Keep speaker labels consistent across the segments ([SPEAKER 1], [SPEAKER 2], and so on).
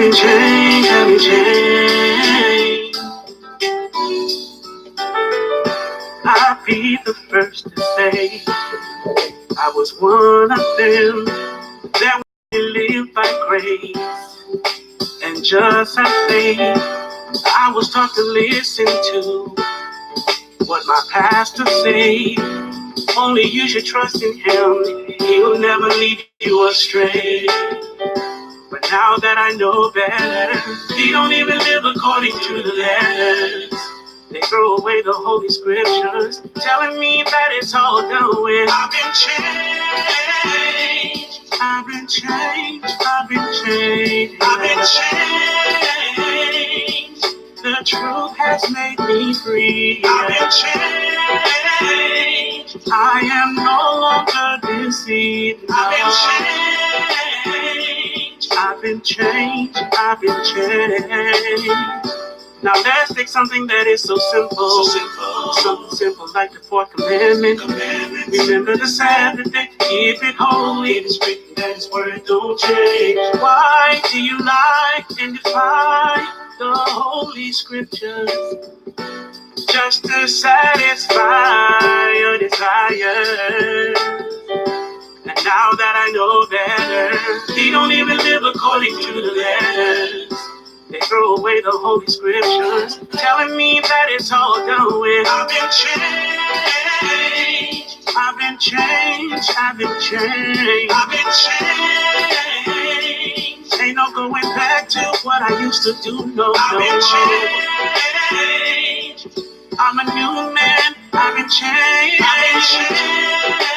[SPEAKER 1] been changed, I've been changed. I'll be the first to say I was one of them that lived by grace. And just as faith, I was taught to listen to what my pastor say. Only you should trust in him, he'll never lead you astray. But now that I know better, he don't even live according to the letters. They throw away the holy scriptures, telling me that it's all done with. I've been changed, I've been changed, I've been changed, I've been changed. The truth has made me free. I've been changed, I am no longer deceived. I've been changed, I've been changed, I've been changed. Now let's take something that is so simple. Something simple like the fourth commandment. Remember the Sabbath day, keep it holy. It is written that his word don't change. Why do you lie and defy the holy scriptures just to satisfy your desires? And now that I know better, he don't even live according to the letters. They throw away the holy scriptures, telling me that it's all done with. I've been changed, I've been changed, I've been changed, I've been changed. Ain't no going back to what I used to do, no, I've been changed. I'm a new man, I've been changed, I've been changed.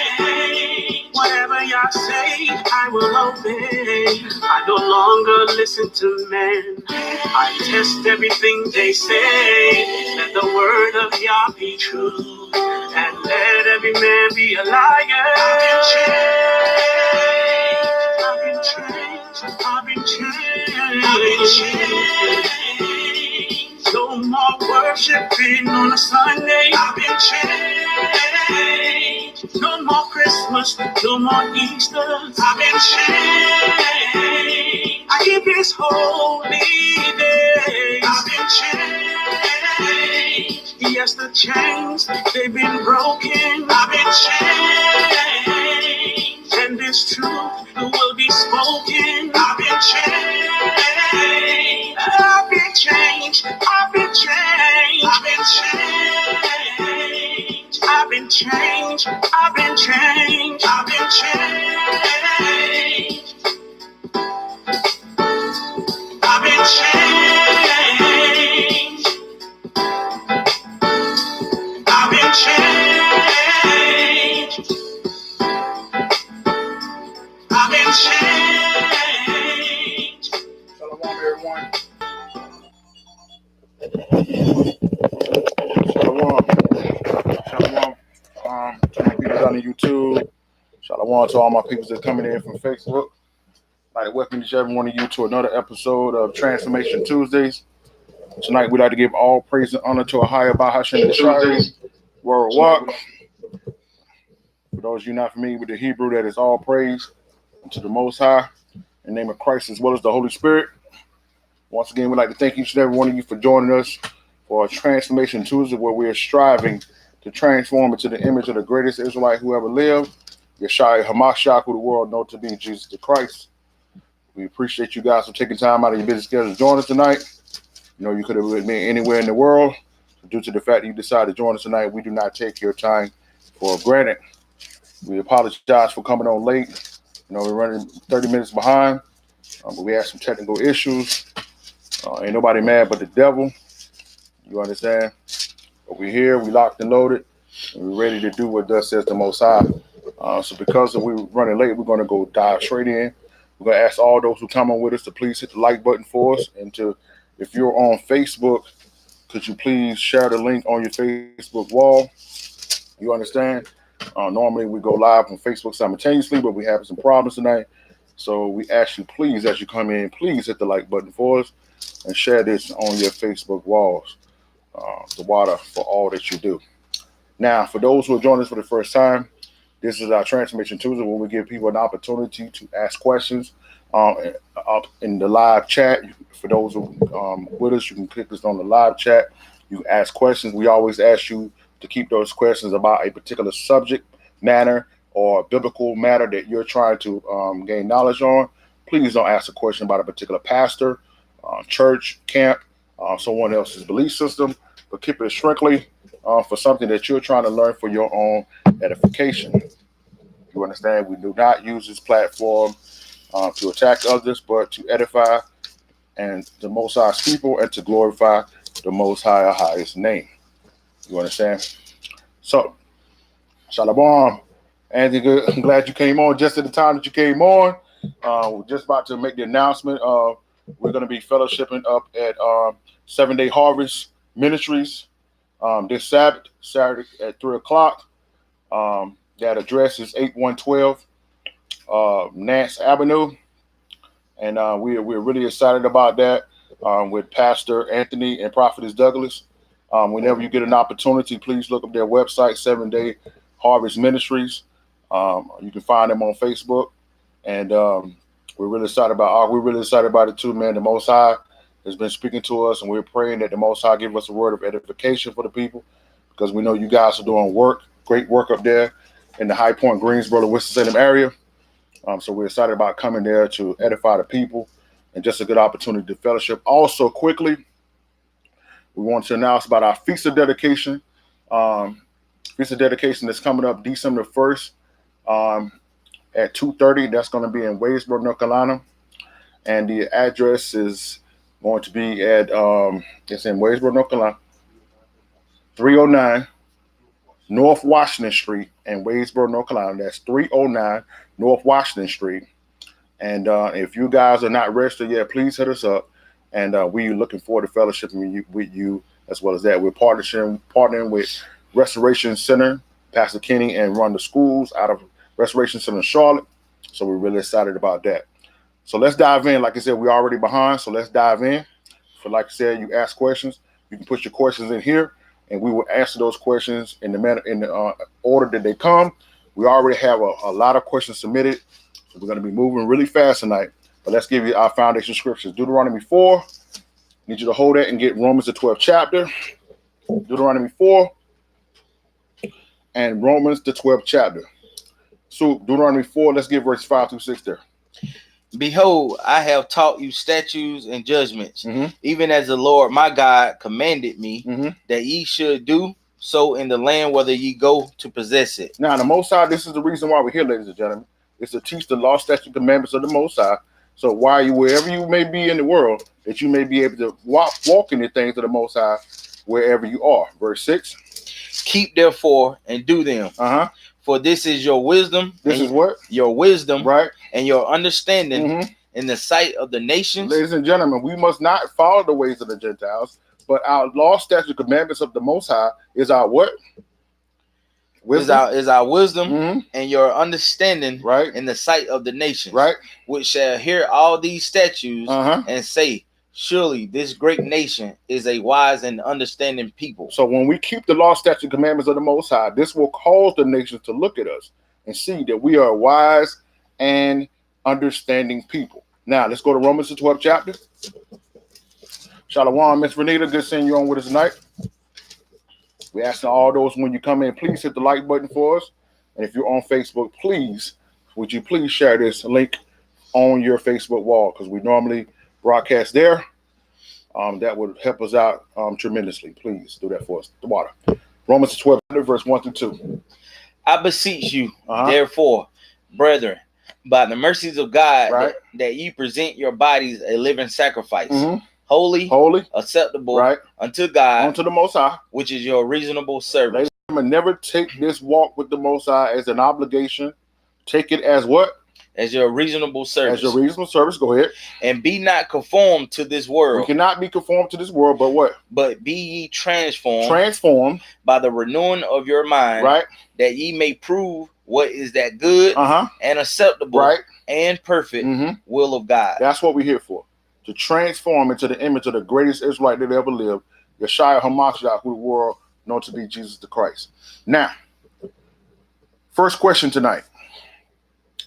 [SPEAKER 1] Whatever y'all say, I will obey. I no longer listen to men. I test everything they say. Let the word of Yah be true, and let every man be a liar. I've been changed, I've been changed, I've been changed. No more worshiping on a Sunday. I've been changed. No more Christmas, no more Easter. I've been changed. I keep His holy days. I've been changed. Yes, the chains, they've been broken. I've been changed. And this truth will be spoken. I've been changed. I've been changed. I've been changed. I've been changed. I've been changed. I've been changed. I've been changed. I've been changed. I've been changed. I've been changed.
[SPEAKER 2] Shalom, everyone. Shalom. Shalom. To my people on the YouTube. Shalom to all my people that's coming in from Facebook. I'd like to welcome each every one of you to another episode of Transformation Tuesdays. Tonight, we'd like to give all praise and honor to a higher Bahashem Tuesdays. World Walk. For those of you not familiar with the Hebrew, that is all praise to the Most High in the name of Christ as well as the Holy Spirit. Once again, we'd like to thank each and every one of you for joining us for a Transformation Tuesday, where we are striving to transform into the image of the greatest Israelite who ever lived, Yeshua HaMashiach, who the world knows to be Jesus the Christ. We appreciate you guys for taking time out of your busy schedule to join us tonight. You know, you could have been anywhere in the world. Due to the fact that you decided to join us tonight, we do not take your time for granted. We apologize for coming on late. You know, we're running 30 minutes behind, but we had some technical issues. Ain't nobody mad but the devil. You understand? But we're here, we locked and loaded, and we're ready to do what thus says the Most High. So because we're running late, we're going to go dive straight in. We're going to ask all those who come on with us to please hit the like button for us. And if you're on Facebook, could you please share the link on your Facebook wall? You understand? Normally we go live on Facebook simultaneously, but we're having some problems tonight. So we ask you, please, as you come in, please hit the like button for us and share this on your Facebook walls. The water for all that you do. Now, for those who are joining us for the first time, this is our Transformation Tuesday, where we give people an opportunity to ask questions um, up in the live chat. For those who with us, you can click us on the live chat. You can ask questions. We always ask you to keep those questions about a particular subject matter or biblical matter that you're trying to gain knowledge on. Please don't ask a question about a particular pastor, church, camp, someone else's belief system, but keep it strictly for something that you're trying to learn for your own edification. You understand? We do not use this platform to attack others, but to edify and the Most High's people and to glorify the Most High, highest name. You understand? So, Shalom. Andy, good. I'm glad you came on just at the time that you came on. We're just about to make the announcement. We're going to be fellowshipping up at 7-Day Harvest Ministries this Saturday at 3 o'clock. That address is 8112 Nance Avenue. And we're really excited about that with Pastor Anthony and Prophetess Douglas. Whenever you get an opportunity, please look up their website, 7-Day Harvest Ministries. You can find them on Facebook. And we're really excited about it too, man. The Most High has been speaking to us, and we're praying that the Most High give us a word of edification for the people, because we know you guys are doing great work up there in the High Point, Greensboro, Winston-Salem area. So we're excited about coming there to edify the people, and just a good opportunity to fellowship. Also, quickly, we want to announce about our Feast of Dedication. Feast of Dedication is coming up December 1st at 2:30. That's going to be in Wadesboro, North Carolina. And the address is going to be at, it's in Wadesboro, North Carolina, 309 North Washington Street in Wadesboro, North Carolina. That's 309 North Washington Street. And if you guys are not registered yet, please hit us up. And we're looking forward to fellowshipping with you as well as that. We're partnering with Restoration Center, Pastor Kenny, and run the schools out of Restoration Center in Charlotte. So we're really excited about that. So let's dive in. Like I said, we're already behind, so let's dive in. So like I said, you ask questions. You can put your questions in here, and we will answer those questions in the order that they come. We already have a lot of questions submitted, so we're going to be moving really fast tonight. But let's give you our foundation scriptures. Deuteronomy 4. Need you to hold that and get Romans the 12th chapter. Deuteronomy 4 and Romans the 12th chapter. So Deuteronomy 4, let's get verse 5 through 6 there.
[SPEAKER 3] Behold, I have taught you statutes and judgments, even as the Lord my God commanded me, that ye should do so in the land whether ye go to possess it.
[SPEAKER 2] Now, the Most High, this is the reason why we're here, ladies and gentlemen. It's to teach the law, statute, commandments of the Most High. So while you, wherever you may be in the world, that you may be able to walk in the things of the Most High wherever you are. Verse 6.
[SPEAKER 3] Keep therefore and do them. For this is your wisdom.
[SPEAKER 2] This is what?
[SPEAKER 3] Your wisdom,
[SPEAKER 2] right?
[SPEAKER 3] And your understanding in the sight of the nations.
[SPEAKER 2] Ladies and gentlemen, we must not follow the ways of the Gentiles, but our law, statute, commandments of the Most High is our what?
[SPEAKER 3] Wisdom. Is our wisdom and your understanding,
[SPEAKER 2] right,
[SPEAKER 3] in the sight of the nations,
[SPEAKER 2] right,
[SPEAKER 3] which shall hear all these statutes and say, surely this great nation is a wise and understanding people.
[SPEAKER 2] So when we keep the law, statute, commandments of the Most High, this will cause the nations to look at us and see that we are wise and understanding people. Now let's go to Romans the 12th chapter. Shalom, Miss Renita, good seeing you on with us tonight. We're asking all those when you come in, please hit the like button for us. And if you're on Facebook, please, would you please share this link on your Facebook wall, because we normally broadcast there. That would help us out tremendously. Please do that for us. The water. Romans 12, verse 1 through 2.
[SPEAKER 3] I beseech you, therefore, brethren, by the mercies of God, that ye present your bodies a living sacrifice, holy, acceptable unto God,
[SPEAKER 2] unto the Most High,
[SPEAKER 3] which is your reasonable service.
[SPEAKER 2] Never take this walk with the Most High as an obligation. Take it as what?
[SPEAKER 3] As your reasonable service.
[SPEAKER 2] As your reasonable service. Go ahead.
[SPEAKER 3] And be not conformed to this world.
[SPEAKER 2] We cannot be conformed to this world, but what?
[SPEAKER 3] But be ye transformed.
[SPEAKER 2] Transformed.
[SPEAKER 3] By the renewing of your mind.
[SPEAKER 2] Right.
[SPEAKER 3] That ye may prove what is that good and acceptable and perfect will of God.
[SPEAKER 2] That's what we're here for. To transform into the image of the greatest Israelite that ever lived, Yeshua HaMashiach, who the world known to be Jesus the Christ. Now, first question tonight.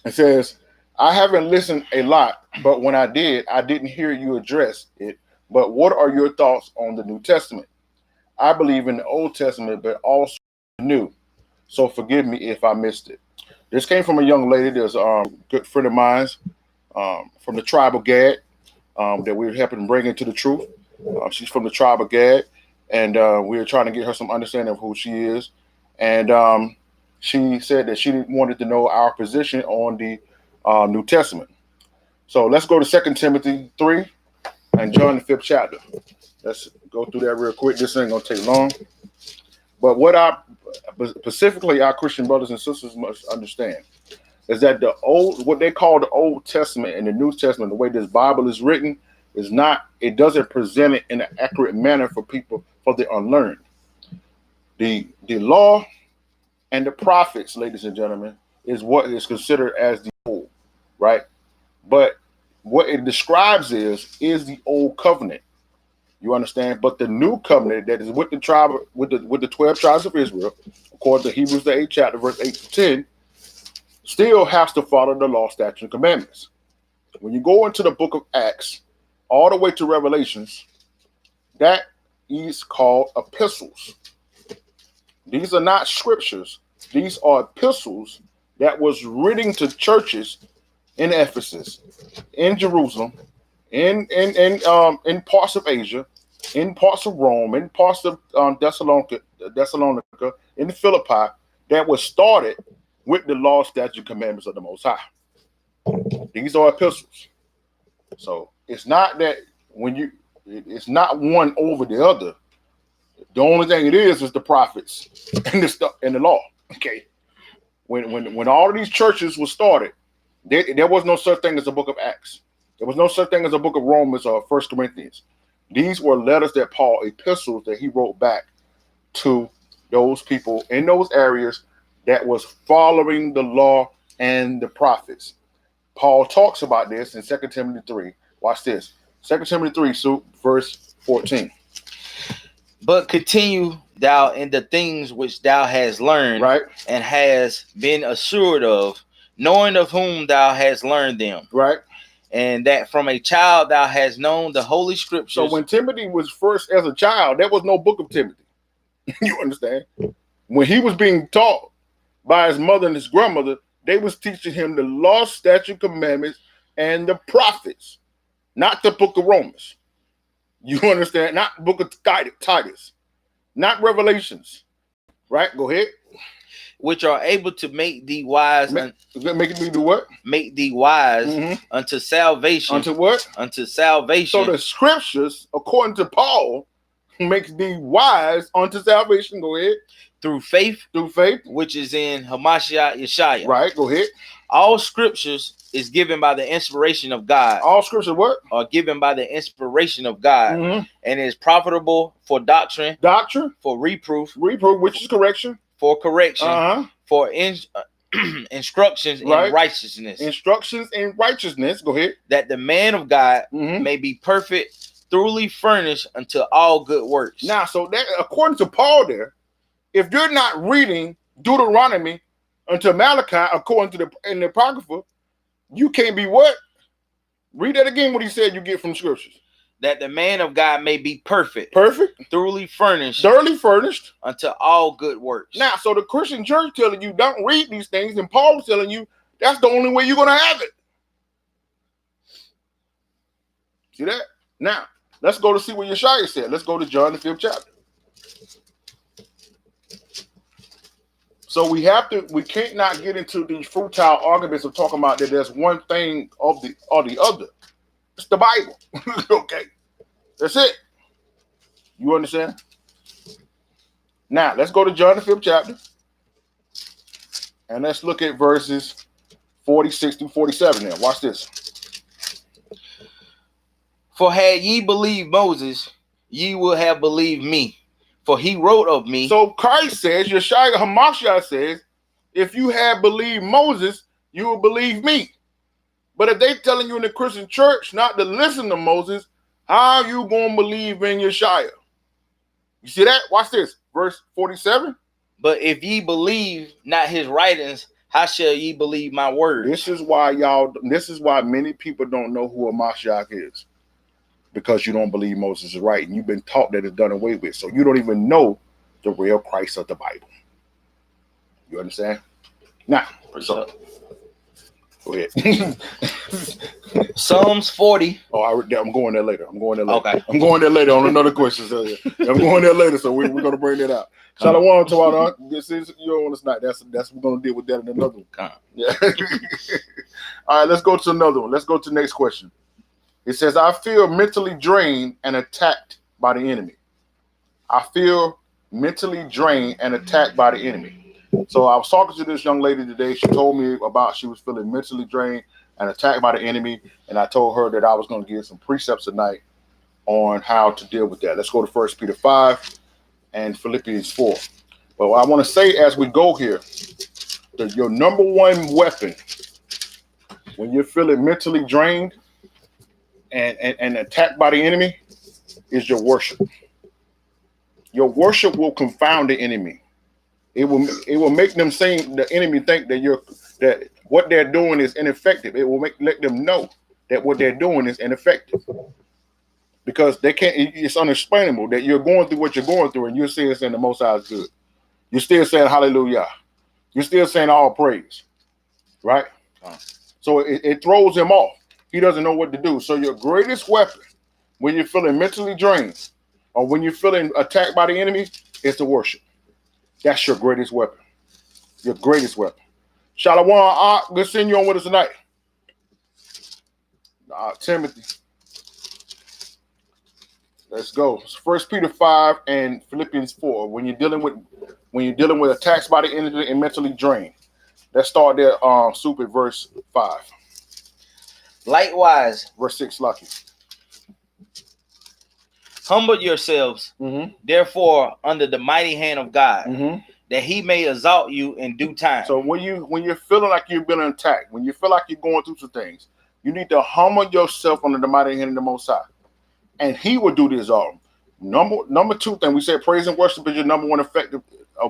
[SPEAKER 2] It says, I haven't listened a lot But when I did, I didn't hear you address it. But what are your thoughts on the New Testament? I believe in the Old Testament, but also the New. So forgive me if I missed it. This came from a young lady. There's a good friend of mine from the tribe of Gad that we were helping bring into the truth. She's from the tribe of Gad, and we were trying to get her some understanding of who she is. And she said that she wanted to know our position on the New Testament. So let's go to 2 Timothy 3 and John the 5th chapter. Let's go through that real quick. This ain't going to take long. But specifically our Christian brothers and sisters must understand is that what they call the Old Testament and the New Testament, the way this Bible is written, it doesn't present it in an accurate manner for the unlearned. The law and the prophets, ladies and gentlemen, is what is considered as the old, right? But what it describes is the old covenant. You understand? But the new covenant that is with the 12 tribes of Israel, according to Hebrews the 8th chapter, verse 8 to 10, still has to follow the law, statutes, and commandments. When you go into the book of Acts, all the way to Revelations, that is called epistles. These are not scriptures. These are epistles that was written to churches in Ephesus, in Jerusalem, in parts of Asia, in parts of Rome, in parts of Thessalonica, in Philippi, that was started with the law, statutes, and commandments of the Most High. These are epistles. So it's not that it's not one over the other. The only thing it is the prophets and the stuff and the law. Okay. When all of these churches were started, there was no such thing as a book of Acts. There was no such thing as a book of Romans or 1 Corinthians. These were letters that Paul, epistles that he wrote back to those people in those areas that was following the law and the prophets. Paul talks about this in 2 Timothy 3. Watch this. 2 Timothy 3, verse 14.
[SPEAKER 3] But continue thou in the things which thou hast learned,
[SPEAKER 2] right, and
[SPEAKER 3] has been assured of, knowing of whom thou hast learned them.
[SPEAKER 2] Right.
[SPEAKER 3] And that from a child thou hast known the Holy Scriptures.
[SPEAKER 2] So when Timothy was first as a child, there was no book of Timothy. You understand? When he was being taught by his mother and his grandmother, they was teaching him the law, statute, commandments, and the prophets, not the book of Romans. You understand? Not book of Titus, not Revelations. Right? Go ahead.
[SPEAKER 3] Which are able to make thee wise.
[SPEAKER 2] Make me do what?
[SPEAKER 3] Make thee wise unto salvation.
[SPEAKER 2] Unto what?
[SPEAKER 3] Unto salvation.
[SPEAKER 2] So the scriptures, according to Paul, makes thee wise unto salvation. Go ahead.
[SPEAKER 3] Through faith.
[SPEAKER 2] Through faith.
[SPEAKER 3] Which is in Hamashiach Yeshaya.
[SPEAKER 2] Right. Go ahead.
[SPEAKER 3] All scriptures is given by the inspiration of God.
[SPEAKER 2] All scripture what?
[SPEAKER 3] Are given by the inspiration of God. And is profitable for doctrine.
[SPEAKER 2] Doctrine.
[SPEAKER 3] For reproof.
[SPEAKER 2] Reproof, which is correction.
[SPEAKER 3] For correction. For instructions
[SPEAKER 2] right.
[SPEAKER 3] in righteousness.
[SPEAKER 2] Instructions in righteousness. Go ahead.
[SPEAKER 3] That the man of God may be perfect, thoroughly furnished unto all good works.
[SPEAKER 2] Now, so that according to Paul there, if you're not reading Deuteronomy until Malachi, according to in the Apocrypha, you can't be what? Read that again, what he said you get from scriptures.
[SPEAKER 3] That the man of God may be perfect.
[SPEAKER 2] Perfect.
[SPEAKER 3] Thoroughly furnished.
[SPEAKER 2] Thoroughly furnished.
[SPEAKER 3] Unto all good works.
[SPEAKER 2] Now, so the Christian church telling you don't read these things, and Paul's telling you that's the only way you're going to have it. See that? Now, let's go to see what Yeshaya said. Let's go to John the 5th chapter. So we can't not get into these futile arguments of talking about that there's one thing or the other. It's the Bible. Okay. That's it. You understand? Now, let's go to John the 5th chapter. And let's look at verses 46 through 47 now. Watch this.
[SPEAKER 3] For had ye believed Moses, ye will have believed me. For he wrote of me.
[SPEAKER 2] So Christ says, Yeshua HaMashiach says, if you had believed Moses, you will believe me. But if they telling you in the Christian church not to listen to Moses, how are you going to believe in Yeshua? You see that? Watch this. Verse 47.
[SPEAKER 3] But if ye believe not his writings, how shall ye believe my word?
[SPEAKER 2] This is why many people don't know who a Mashiach is. Because you don't believe Moses is right. And you've been taught that it's done away with. So you don't even know the real Christ of the Bible. You understand? Now, so go ahead.
[SPEAKER 3] Psalms 40.
[SPEAKER 2] Oh, I'm going there later.
[SPEAKER 3] Okay.
[SPEAKER 2] I'm going there later on another question. So I'm going there later, so we're going to bring that out. Shalom to our this is your on tonight. That's we're going to deal with that in another one. Yeah. All right, let's go to another one. Let's go to the next question. It says, I feel mentally drained and attacked by the enemy. I feel mentally drained and attacked by the enemy. So I was talking to this young lady today. She told me about she was feeling mentally drained and attacked by the enemy. And I told her that I was going to give some precepts tonight on how to deal with that. Let's go to 1 Peter 5 and Philippians 4. But what I want to say as we go here, that your number one weapon when you're feeling mentally drained and attacked by the enemy is your worship. Your worship will confound the enemy. It will make them the enemy think that what they're doing is ineffective. It will let them know that what they're doing is ineffective. Because they can't, it's unexplainable that you're going through what you're going through and you're still saying the Most High is good. You're still saying hallelujah. You're still saying all praise. Right? So it throws him off. He doesn't know what to do. So your greatest weapon when you're feeling mentally drained or when you're feeling attacked by the enemy is to worship. That's your greatest weapon. Your greatest weapon. Shalom, good seeing you on with us tonight. Timothy. Let's go. 1 Peter 5 and Philippians 4. When you're dealing with attacks by the enemy and mentally drained. Let's start there. Super verse 5.
[SPEAKER 3] Likewise,
[SPEAKER 2] verse 6, Lucky.
[SPEAKER 3] Humble yourselves, therefore, under the mighty hand of God, that he may exalt you in due time.
[SPEAKER 2] So when you're feeling like you've been attacked, when you feel like you're going through some things, you need to humble yourself under the mighty hand of the Most High, and he will do this all. Number two thing we said, praise and worship is your number one effective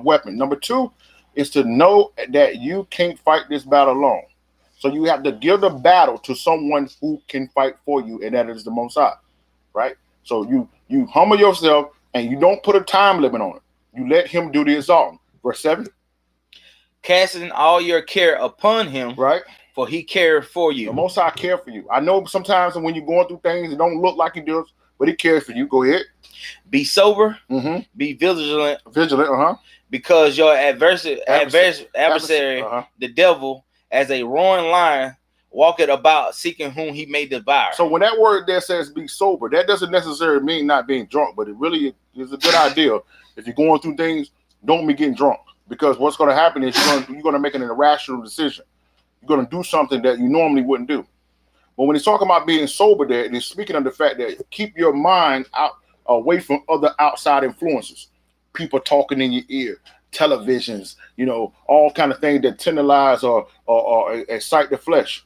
[SPEAKER 2] weapon. Number two is to know that you can't fight this battle alone. So you have to give the battle to someone who can fight for you, and that is the Most High, right? So you humble yourself, and you don't put a time limit on it. You let him do the exalting. Verse 7.
[SPEAKER 3] Casting all your care upon him,
[SPEAKER 2] right?
[SPEAKER 3] For he cares for you.
[SPEAKER 2] The Most High care for you. I know sometimes when you're going through things, it don't look like he does, but he cares for you. Go ahead.
[SPEAKER 3] Be sober. Be vigilant.
[SPEAKER 2] Vigilant.
[SPEAKER 3] Because your adversary, the devil, as a roaring lion, walketh about seeking whom he may devour.
[SPEAKER 2] So when that word there says be sober, that doesn't necessarily mean not being drunk, but it really is a good idea. If you're going through things, don't be getting drunk, because what's going to happen is you're going to make an irrational decision. You're going to do something that you normally wouldn't do. But when he's talking about being sober there, he's speaking of the fact that keep your mind away from other outside influences, people talking in your ear, televisions, all kind of things that tantalize or excite the flesh,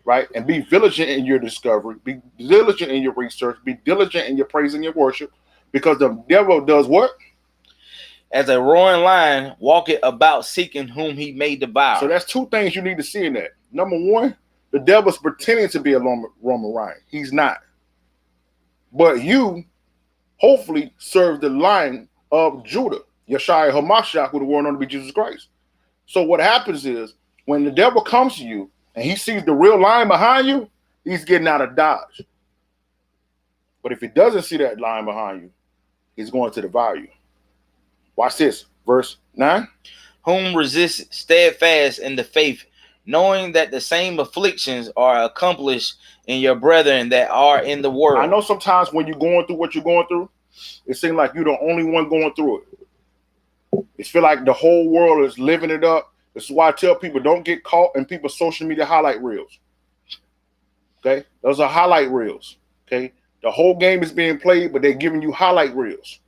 [SPEAKER 2] right? And be diligent in your discovery, be diligent in your research, be diligent in your praise and your worship, because the devil does what?
[SPEAKER 3] As a roaring lion, walketh about seeking whom he may devour.
[SPEAKER 2] So that's two things you need to see in that. Number one, the devil's pretending to be a Roman lion. He's not. But you hopefully serve the Lion of Judah, Yeshua HaMashiach, who the world known to be Jesus Christ. So what happens is when the devil comes to you and he sees the real lion behind you, he's getting out of dodge. But if he doesn't see that lion behind you, he's going to devour you. Watch this, verse 9.
[SPEAKER 3] Whom resist steadfast in the faith, knowing that the same afflictions are accomplished in your brethren that are in the world.
[SPEAKER 2] I know sometimes when you're going through what you're going through, it seems like you're the only one going through it. It feels like the whole world is living it up. This is why I tell people, don't get caught in people's social media highlight reels. Okay? Those are highlight reels. Okay? The whole game is being played, but they're giving you highlight reels.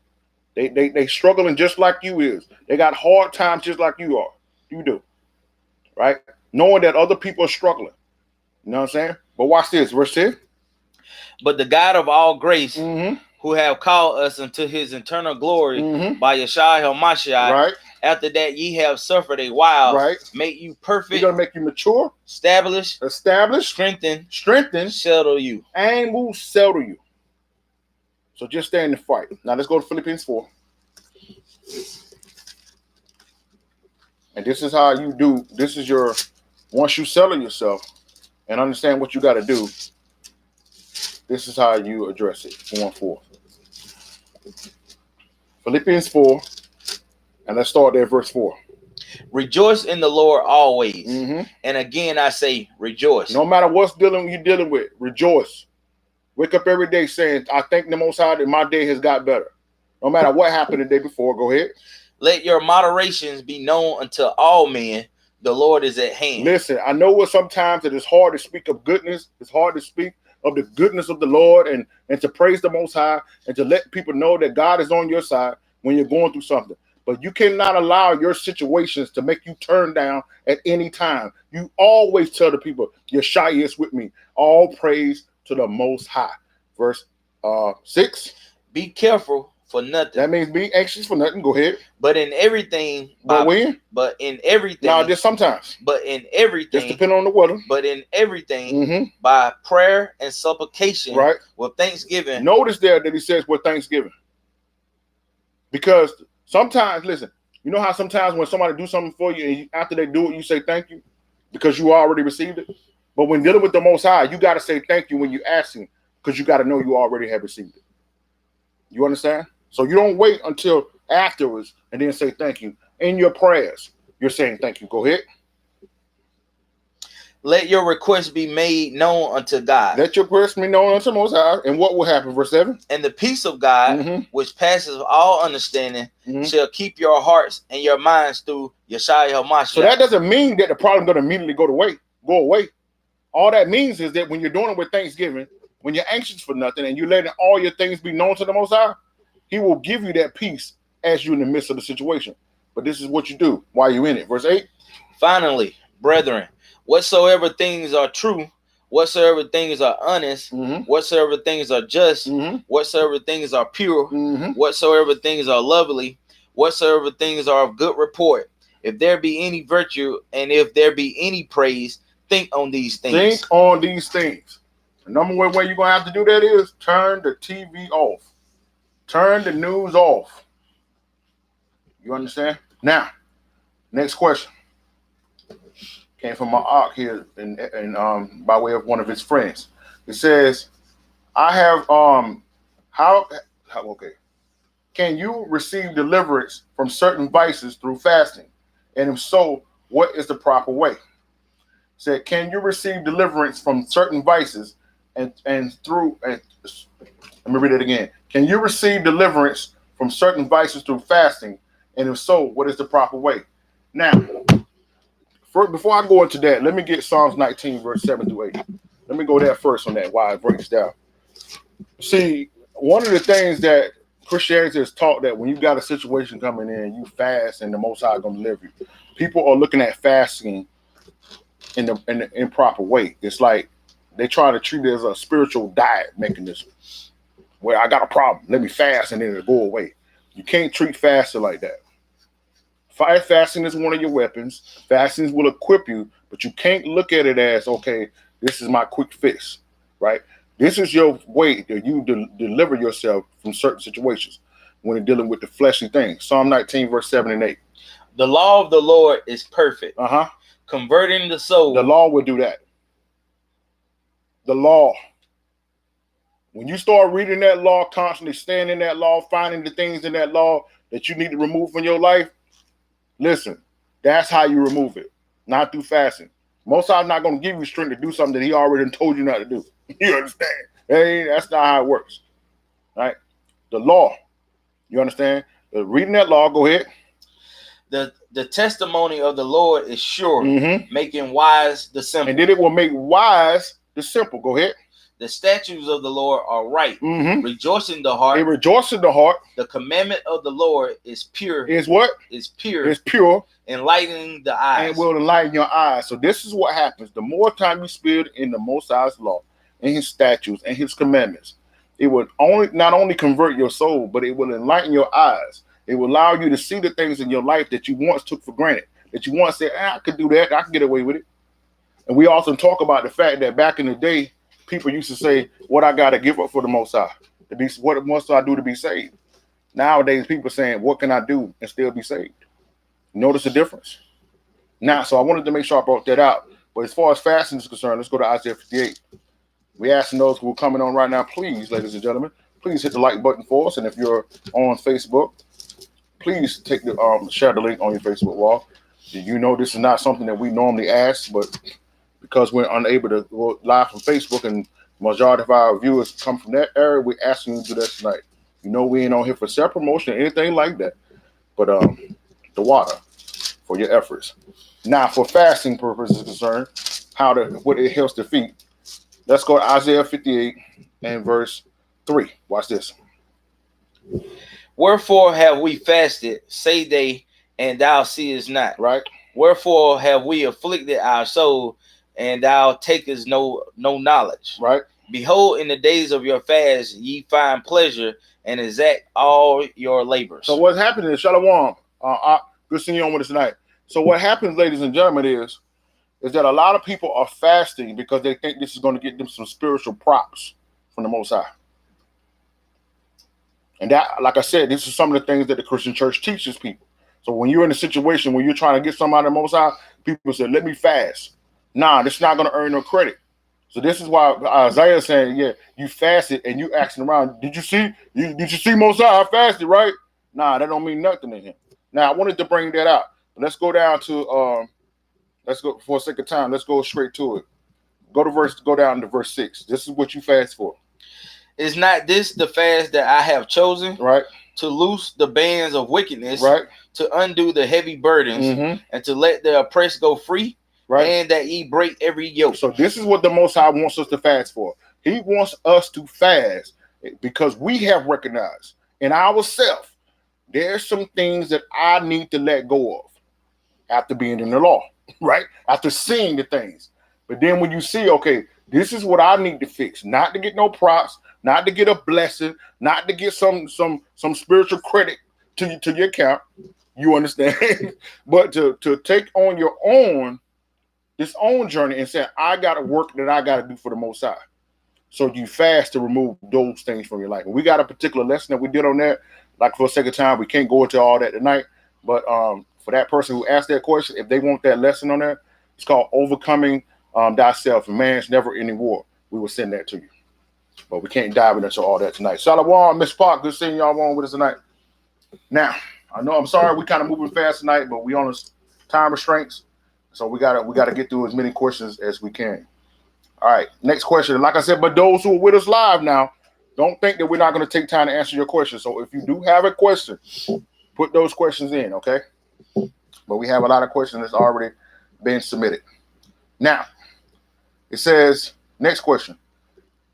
[SPEAKER 2] They struggling just like you is. They got hard times just like you are. You do. Right? Knowing that other people are struggling. You know what I'm saying? But watch this, verse 10.
[SPEAKER 3] But the God of all grace, who have called us into his eternal glory by Yeshua HaMashiach,
[SPEAKER 2] right,
[SPEAKER 3] After that, ye have suffered a while.
[SPEAKER 2] Right.
[SPEAKER 3] Make you perfect.
[SPEAKER 2] He's going to make you mature.
[SPEAKER 3] Establish.
[SPEAKER 2] Strengthen.
[SPEAKER 3] Settle you.
[SPEAKER 2] And will settle you. So just stay in the fight. Now let's go to Philippians 4. And this is how you do. This is your, once you settle yourself and understand what you got to do, this is how you address it going forth. Philippians 4, and let's start there, verse 4.
[SPEAKER 3] Rejoice in the Lord always. And again, I say rejoice.
[SPEAKER 2] No matter what's you're dealing with, rejoice. Wake up every day saying, I thank the Most High that my day has got better. No matter what happened the day before, go ahead.
[SPEAKER 3] Let your moderations be known unto all men. The Lord is at hand.
[SPEAKER 2] Listen, I know what sometimes it is hard to speak of goodness. It's hard to speak of the goodness of the Lord and to praise the Most High and to let people know that God is on your side when you're going through something. But you cannot allow your situations to make you turn down at any time. You always tell the people, Yeshua is with me. All praise to the Most High. Verse 6.
[SPEAKER 3] Be careful for nothing.
[SPEAKER 2] That means be anxious for nothing. Go ahead.
[SPEAKER 3] But in everything.
[SPEAKER 2] But when?
[SPEAKER 3] But in everything.
[SPEAKER 2] No, just sometimes.
[SPEAKER 3] But in everything.
[SPEAKER 2] Just depending on the weather.
[SPEAKER 3] But in everything, by prayer and supplication,
[SPEAKER 2] right,
[SPEAKER 3] with thanksgiving.
[SPEAKER 2] Notice there that he says with thanksgiving. Because sometimes, listen, you know how sometimes when somebody do something for you and after they do it, you say thank you because you already received it. But when dealing with the Most High, you got to say thank you when you ask him because you got to know you already have received it. You understand? So you don't wait until afterwards and then say thank you. In your prayers, you're saying thank you. Go ahead.
[SPEAKER 3] Let your requests be made known unto God.
[SPEAKER 2] Let your requests be known unto the Most High. And what will happen? Verse 7.
[SPEAKER 3] And the peace of God, which passes all understanding, shall keep your hearts and your minds through Yeshua HaMashiach.
[SPEAKER 2] So that doesn't mean that the problem going to immediately go away. All that means is that when you're doing it with thanksgiving, when you're anxious for nothing and you're letting all your things be known to the Most High, he will give you that peace as you're in the midst of the situation. But this is what you do while you're in it. Verse 8.
[SPEAKER 3] Finally, brethren, whatsoever things are true, whatsoever things are honest, whatsoever things are just, whatsoever things are pure, whatsoever things are lovely, whatsoever things are of good report, if there be any virtue and if there be any praise, think on these things.
[SPEAKER 2] Think on these things. The number one way you're going to have to do that is turn the TV off. Turn the news off. You understand? Now, next question. Came from my aunt here and by way of one of his friends. It says, I have okay. Can you receive deliverance from certain vices through fasting? And if so, what is the proper way? It said, can you receive deliverance from certain vices and let me read it again. Can you receive deliverance from certain vices through fasting? And if so, what is the proper way? Now, before I go into that, let me get Psalms 19, verse 7 through 8. Let me go there first on that, why it breaks down. See, one of the things that Christianity has taught that when you got a situation coming in, you fast and the Most High is going to deliver you. People are looking at fasting in the improper way. It's like they try to treat it as a spiritual diet mechanism where I got a problem, let me fast and then it'll go away. You can't treat fasting like that. Fasting is one of your weapons. Fasting will equip you, but you can't look at it as, okay, this is my quick fix, right? This is your way that you deliver yourself from certain situations when you're dealing with the fleshly things. Psalm 19, verse 7 and 8.
[SPEAKER 3] The law of the Lord is perfect, converting the soul.
[SPEAKER 2] The law will do that. The law. When you start reading that law, constantly staying in that law, finding the things in that law that you need to remove from your life, listen, that's how you remove it, not through fasting. Most times not going to give you strength to do something that he already told you not to do. You understand? Hey, that's not how it works. Right? The law. You understand? Reading that law, go ahead.
[SPEAKER 3] The testimony of the Lord is sure, making wise the simple.
[SPEAKER 2] And then it will make wise the simple. Go ahead.
[SPEAKER 3] The statutes of the Lord are right, rejoicing the heart.
[SPEAKER 2] It rejoices the heart.
[SPEAKER 3] The commandment of the Lord is pure.
[SPEAKER 2] Is what?
[SPEAKER 3] Is pure.
[SPEAKER 2] It's pure.
[SPEAKER 3] Enlightening the eyes.
[SPEAKER 2] And will enlighten your eyes. So this is what happens. The more time you spend in the Most High's law, in his statutes, and his commandments, it will not only convert your soul, but it will enlighten your eyes. It will allow you to see the things in your life that you once took for granted, that you once said, I could do that, I can get away with it. And we often talk about the fact that back in the day, people used to say, what I got to give up for the Most High? What must I do to be saved? Nowadays, people are saying, what can I do and still be saved? Notice the difference. Now, so I wanted to make sure I brought that out. But as far as fasting is concerned, let's go to Isaiah 58. We asking those who are coming on right now, please, ladies and gentlemen, please hit the like button for us. And if you're on Facebook, please take the share the link on your Facebook wall. You know this is not something that we normally ask, but because we're unable to go live from Facebook and majority of our viewers come from that area, we're asking you to do that tonight. You know we ain't on here for self-promotion or anything like that, but the water for your efforts. Now, for fasting purposes concerned, what it helps defeat. Let's go to Isaiah 58 and verse 3. Watch this.
[SPEAKER 3] Wherefore have we fasted, say they, and thou seest not.
[SPEAKER 2] Right.
[SPEAKER 3] Wherefore have we afflicted our soul, and thou takest no knowledge.
[SPEAKER 2] Right.
[SPEAKER 3] Behold, in the days of your fast ye find pleasure, and exact all your labors.
[SPEAKER 2] So what's happening is, Shalom, good seeing you on with us tonight. So what happens, ladies and gentlemen, is that a lot of people are fasting because they think this is going to get them some spiritual props from the Most High. And that, like I said, this is some of the things that the Christian church teaches people. So when you're in a situation where you're trying to get somebody the Most High, people say, let me fast. Nah, this is not going to earn no credit. So this is why Isaiah is saying, yeah, you fasted and you asking around, did you see Most High? I fasted, right? Nah, that don't mean nothing to him. Now, I wanted to bring that out. But let's go down to, let's go for a second time. Let's go straight to it. Go down to verse 6. This is what you fast for.
[SPEAKER 3] Is not this the fast that I have chosen?
[SPEAKER 2] Right.
[SPEAKER 3] To loose the bands of wickedness.
[SPEAKER 2] Right.
[SPEAKER 3] To undo the heavy burdens. And to let the oppressed go free. Right. And that ye break every yoke.
[SPEAKER 2] So this is what the Most High wants us to fast for. He wants us to fast because we have recognized in ourselves there's some things that I need to let go of after being in the law, right? After seeing the things. But then when you see, okay, this is what I need to fix, not to get no props, not to get a blessing, not to get some spiritual credit to your account, you understand? But to take on your own, this own journey and say, I got to work that I got to do for the Most High. So you fast to remove those things from your life. And we got a particular lesson that we did on that. Like for a second time, we can't go into all that tonight. But for that person who asked that question, if they want that lesson on that, it's called Overcoming Thyself. And man's never ending war. We will send that to you. But we can't dive into all that tonight. Shalom, Miss Park. Good seeing y'all on with us tonight. Now, I know I'm sorry we kind of moving fast tonight, but we on time restraints. So we gotta get through as many questions as we can. All right, next question. Like I said, but those who are with us live now, don't think that we're not going to take time to answer your question. So if you do have a question, put those questions in, okay? But we have a lot of questions that's already been submitted. Now, it says, next question.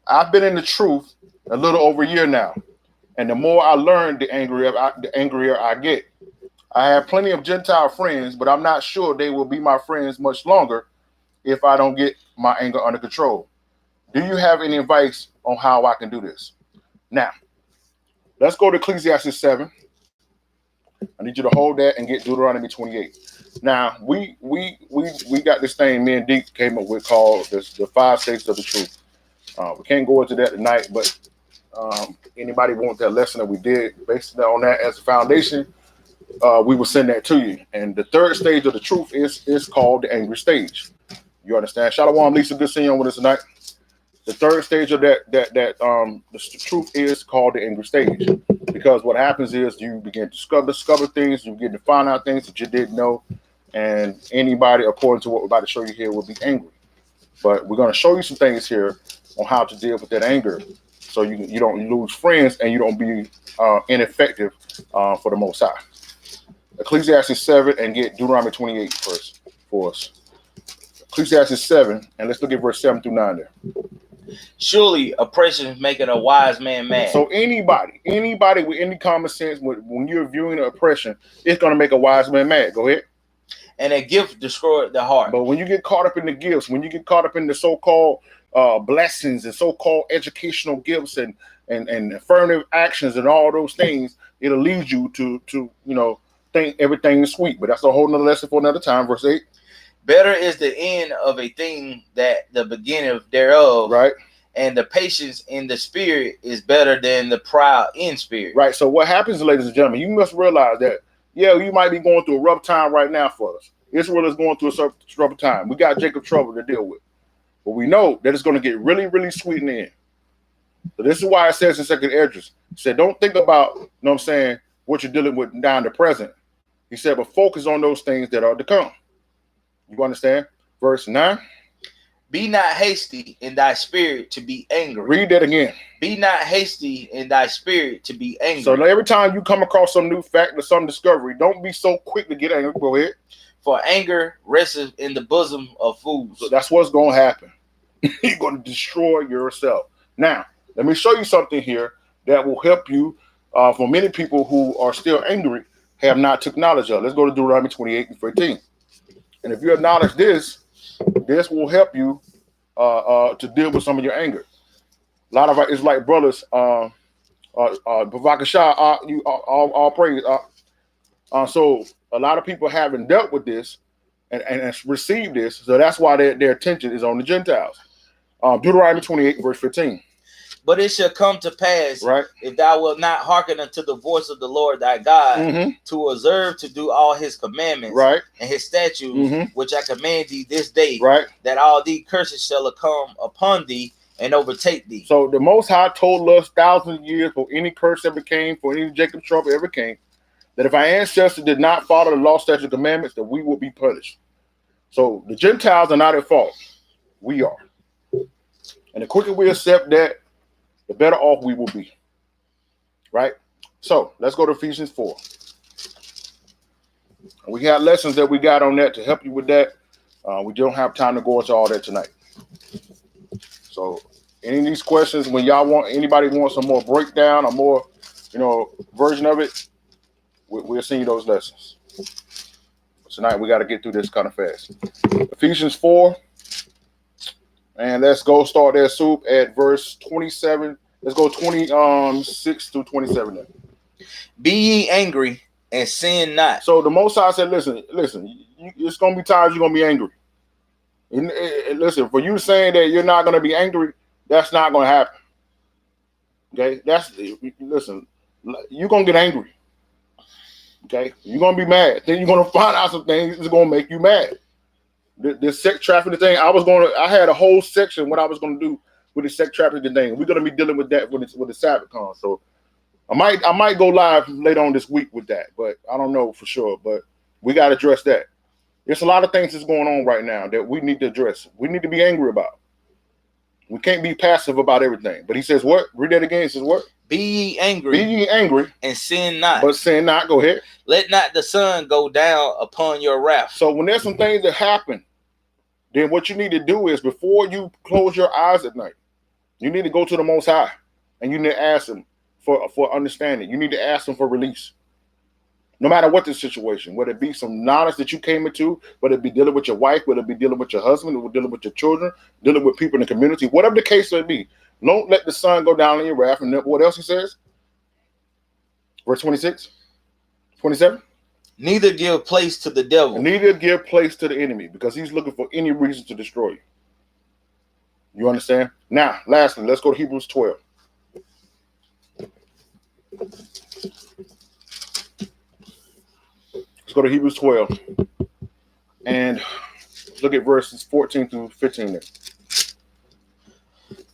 [SPEAKER 2] I've been in the truth a little over a year now, and the more I learn, the angrier I get. I have plenty of Gentile friends, but I'm not sure they will be my friends much longer if I don't get my anger under control. Do you have any advice on how I can do this? Now, let's go to Ecclesiastes 7. I need you to hold that and get Deuteronomy 28. Now, we got this thing me and Deke came up with called the 5 stages of the truth. We can't go into that tonight, but anybody want that lesson that we did based on that as a foundation, we will send that to you. And the 3rd stage of the truth is called the angry stage. You understand? Shalom, Lisa, good seeing you on with us tonight. The 3rd stage of that the truth is called the angry stage, because what happens is you begin to discover things, you begin to find out things that you didn't know, and anybody, according to what we're about to show you here, will be angry. But we're going to show you some things here on how to deal with that anger, so you don't lose friends and you don't be ineffective for the Most High. Ecclesiastes 7 and get Deuteronomy 28 first for us. Ecclesiastes 7, and let's look at verse 7 through 9 there.
[SPEAKER 3] Surely oppression maketh a wise man mad.
[SPEAKER 2] So anybody with any common sense, when you're viewing oppression, it's going to make a wise man mad. Go ahead.
[SPEAKER 3] And a gift destroyed the heart.
[SPEAKER 2] But when you get caught up in the gifts, when you get caught up in the so-called blessings and so-called educational gifts and and affirmative actions and all those things, it'll lead you to think everything is sweet. But that's a whole nother lesson for another time. Verse 8.
[SPEAKER 3] Better is the end of a thing that the beginning thereof.
[SPEAKER 2] Right.
[SPEAKER 3] And the patience in the spirit is better than the proud in spirit.
[SPEAKER 2] Right. So what happens, ladies and gentlemen, you must realize that, you might be going through a rough time right now for us. Israel is going through a rough time. We got Jacob trouble to deal with. But we know that it's going to get really, really sweet in the end. So this is why it says in 2 Esdras, it said, don't think about, what you're dealing with down the present. He said, but focus on those things that are to come. You understand? Verse 9.
[SPEAKER 3] Be not hasty in thy spirit to be angry.
[SPEAKER 2] Read that again.
[SPEAKER 3] Be not hasty in thy spirit to be angry.
[SPEAKER 2] So every time you come across some new fact or some discovery, don't be so quick to get angry. Go ahead.
[SPEAKER 3] For anger rests in the bosom of fools.
[SPEAKER 2] So that's what's going to happen. You're going to destroy yourself. Now, let me show you something here that will help you. For many people who are still angry, have not took knowledge of. Let's go to Deuteronomy 28 and 13. And if you acknowledge this will help you to deal with some of your anger. A lot of our Israelite brothers, Bavakashah, you all praise. So a lot of people haven't dealt with this and received this, so that's why their attention is on the Gentiles. Deuteronomy 28 verse 15.
[SPEAKER 3] But it shall come to pass,
[SPEAKER 2] right,
[SPEAKER 3] if thou wilt not hearken unto the voice of the Lord thy God, to observe to do all his commandments,
[SPEAKER 2] right,
[SPEAKER 3] and his statutes, which I command thee this day,
[SPEAKER 2] right,
[SPEAKER 3] that all these curses shall come upon thee and overtake thee.
[SPEAKER 2] So the Most High told us thousands of years before any curse ever came, for any Jacob trouble ever came, that if our ancestors did not follow the law, statutes, and commandments, that we would be punished. So the Gentiles are not at fault. We are. And the quicker we accept that, the better off we will be. Right? So let's go to Ephesians 4. We got lessons that we got on that to help you with that. We don't have time to go into all that tonight. So any of these questions, when anybody wants some more breakdown or more, version of it, we'll send you those lessons. Tonight we got to get through this kind of fast. Ephesians 4. And let's go start that soup at verse 27. Let's go 26 to 27 then.
[SPEAKER 3] Be ye angry and sin not.
[SPEAKER 2] So the Most High said, listen, it's going to be times you're going to be angry. And listen, for you saying that you're not going to be angry, that's not going to happen. Okay? Listen, you're going to get angry. Okay? You're going to be mad. Then you're going to find out some things that's going to make you mad. This sex trafficking thing, I had a whole section what I was going to do with the sex trafficking thing. We're going to be dealing with that with the Sabbath con. So I might go live later on this week with that, but I don't know for sure. But we got to address that. There's a lot of things that's going on right now that we need to address. We need to be angry about. We can't be passive about everything. But he says what? Read that again. He says what?
[SPEAKER 3] Be ye angry.
[SPEAKER 2] Be ye angry.
[SPEAKER 3] And sin not.
[SPEAKER 2] But sin not. Go ahead.
[SPEAKER 3] Let not the sun go down upon your wrath.
[SPEAKER 2] So when there's some things that happen, then what you need to do is before you close your eyes at night, you need to go to the Most High and you need to ask him for understanding. You need to ask him for release. No matter what the situation, whether it be some knowledge that you came into, whether it be dealing with your wife, whether it be dealing with your husband, or dealing with your children, dealing with people in the community, whatever the case may be, don't let the sun go down in your wrath. And what else he says? Verse 26, 27.
[SPEAKER 3] Neither give place to the devil.
[SPEAKER 2] Neither give place to the enemy, because he's looking for any reason to destroy you. You understand? Now, lastly, let's go to Hebrews 12. Let's go to Hebrews 12. And look at verses 14 through 15 there.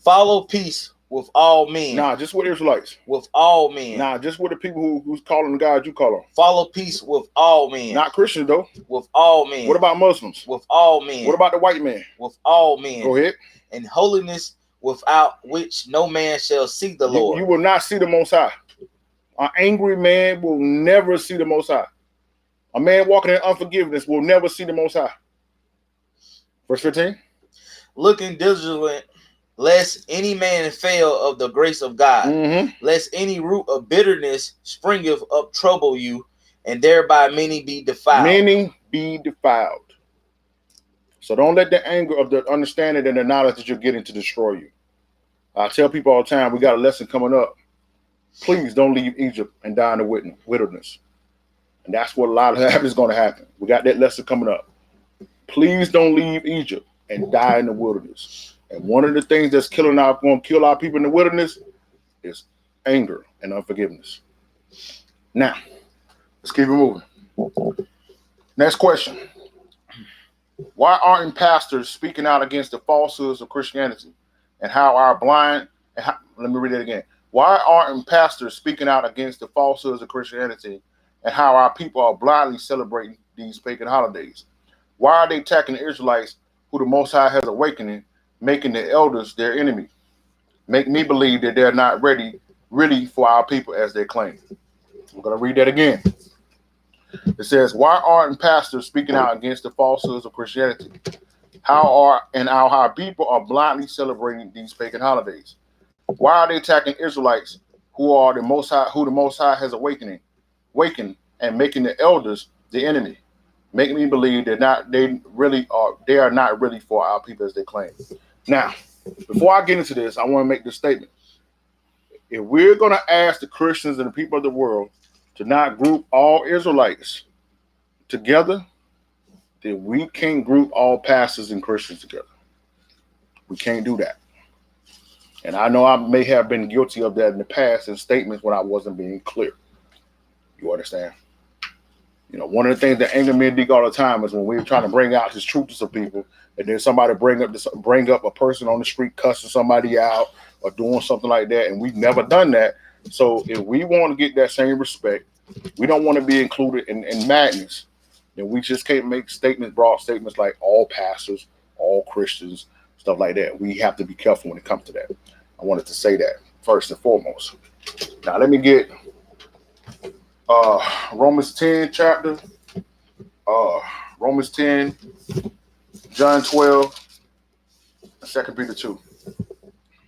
[SPEAKER 3] Follow peace with all men.
[SPEAKER 2] Nah, just with Israelites.
[SPEAKER 3] With all men.
[SPEAKER 2] Nah, just with the people who's calling the God you call them.
[SPEAKER 3] Follow peace with all men.
[SPEAKER 2] Not Christians, though.
[SPEAKER 3] With all men.
[SPEAKER 2] What about Muslims?
[SPEAKER 3] With all men.
[SPEAKER 2] What about the white man?
[SPEAKER 3] With all men.
[SPEAKER 2] Go ahead.
[SPEAKER 3] And holiness without which no man shall see the Lord.
[SPEAKER 2] You will not see the Most High. An angry man will never see the Most High. A man walking in unforgiveness will never see the Most High. Verse 15.
[SPEAKER 3] Looking diligent, lest any man fail of the grace of God, lest any root of bitterness springeth up trouble you, and thereby many be defiled.
[SPEAKER 2] Many be defiled. So don't let the anger of the understanding and the knowledge that you're getting to destroy you. I tell people all the time, we got a lesson coming up. Please don't leave Egypt and die in the wilderness. And that's what a lot of that is going to happen. We got that lesson coming up. Please don't leave Egypt and die in the wilderness. And one of the things that's going to kill our people in the wilderness is anger and unforgiveness. Now, let's keep it moving. Next question. Why aren't pastors speaking out against the falsehoods of Christianity and how our blind... let me read it again. Why aren't pastors speaking out against the falsehoods of Christianity and how our people are blindly celebrating these pagan holidays? Why are they attacking the Israelites who the Most High has awakening, making the elders their enemy? Make me believe that they're not ready really for our people as they claim. I'm going to read that again. It says, why aren't pastors speaking out against the falsehoods of Christianity? How our people are blindly celebrating these pagan holidays? Why are they attacking Israelites who the Most High has awakened and making the elders the enemy? Make me believe they are not really for our people as they claim. Now, before I get into this, I want to make this statement. If we're going to ask the Christians and the people of the world to not group all Israelites together, then we can't group all pastors and Christians together. We can't do that. And I know I may have been guilty of that in the past in statements when I wasn't being clear. You understand? You know, one of the things that anger me and Deke all the time is when we're trying to bring out his truth to some people, and then somebody bring up a person on the street cussing somebody out or doing something like that, and we've never done that. So if we want to get that same respect, we don't want to be included in madness, then we just can't make broad statements like all pastors, all Christians, stuff like that. We have to be careful when it comes to that. I wanted to say that first and foremost. Now let me get Romans 10 chapter, Romans 10, John 12, and 2 Peter 2.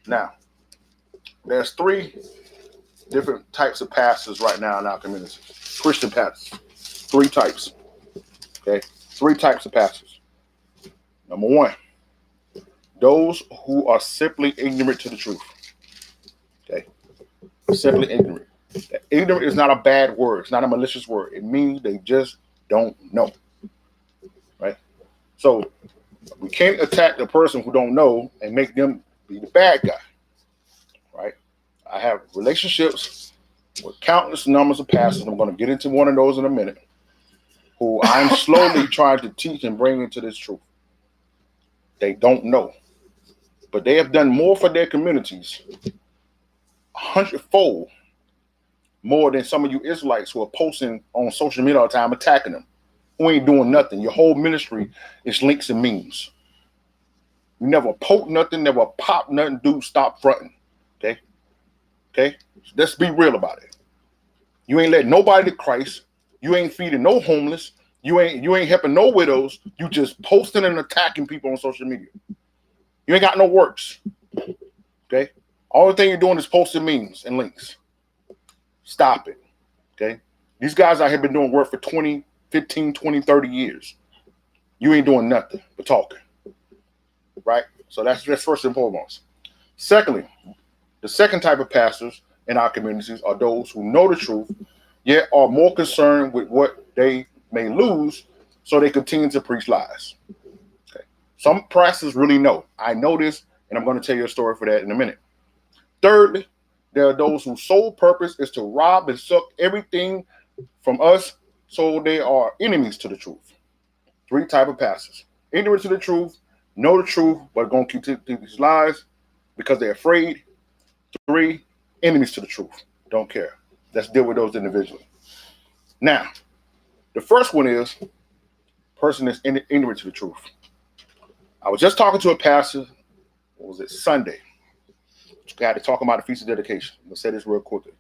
[SPEAKER 2] Now, there's 3 different types of pastors right now in our community. Christian pastors. 3 types. Okay? 3 types of pastors. Number 1, those who are simply ignorant to the truth. Okay? Simply ignorant. Ignorant is not a bad word. It's not a malicious word. It means they just don't know. Right? So we can't attack the person who don't know and make them be the bad guy. Right? I have relationships with countless numbers of pastors. I'm going to get into one of those in a minute, who I'm slowly trying to teach and bring into this truth. They don't know. But they have done more for their communities, 100-fold more than some of you Israelites who are posting on social media all the time attacking them, who ain't doing nothing. Your whole ministry is links and memes. You never poke nothing, never pop nothing, dude. Stop fronting. Okay? Okay? Let's be real about it. You ain't letting nobody to Christ. You ain't feeding no homeless. You ain't helping no widows. You just posting and attacking people on social media. You ain't got no works. Okay? All the thing you're doing is posting memes and links. Stop it. Okay? These guys out here been doing work for 20, 15, 20, 30 years. You ain't doing nothing but talking. Right? So that's first and foremost. Secondly, the second type of pastors in our communities are those who know the truth, yet are more concerned with what they may lose, so they continue to preach lies. Okay. Some pastors really know. I know this, and I'm going to tell you a story for that in a minute. Thirdly, there are those whose sole purpose is to rob and suck everything from us, so they are enemies to the truth. 3 types of pastors. Ignorant to the truth, know the truth, but are going to keep these lies because they're afraid. 3, enemies to the truth. Don't care. Let's deal with those individually. Now, the first one is person that's ignorant to the truth. I was just talking to a pastor, what was it, Sunday. I had to talk about the Feast of Dedication. I'm going to say this real quickly.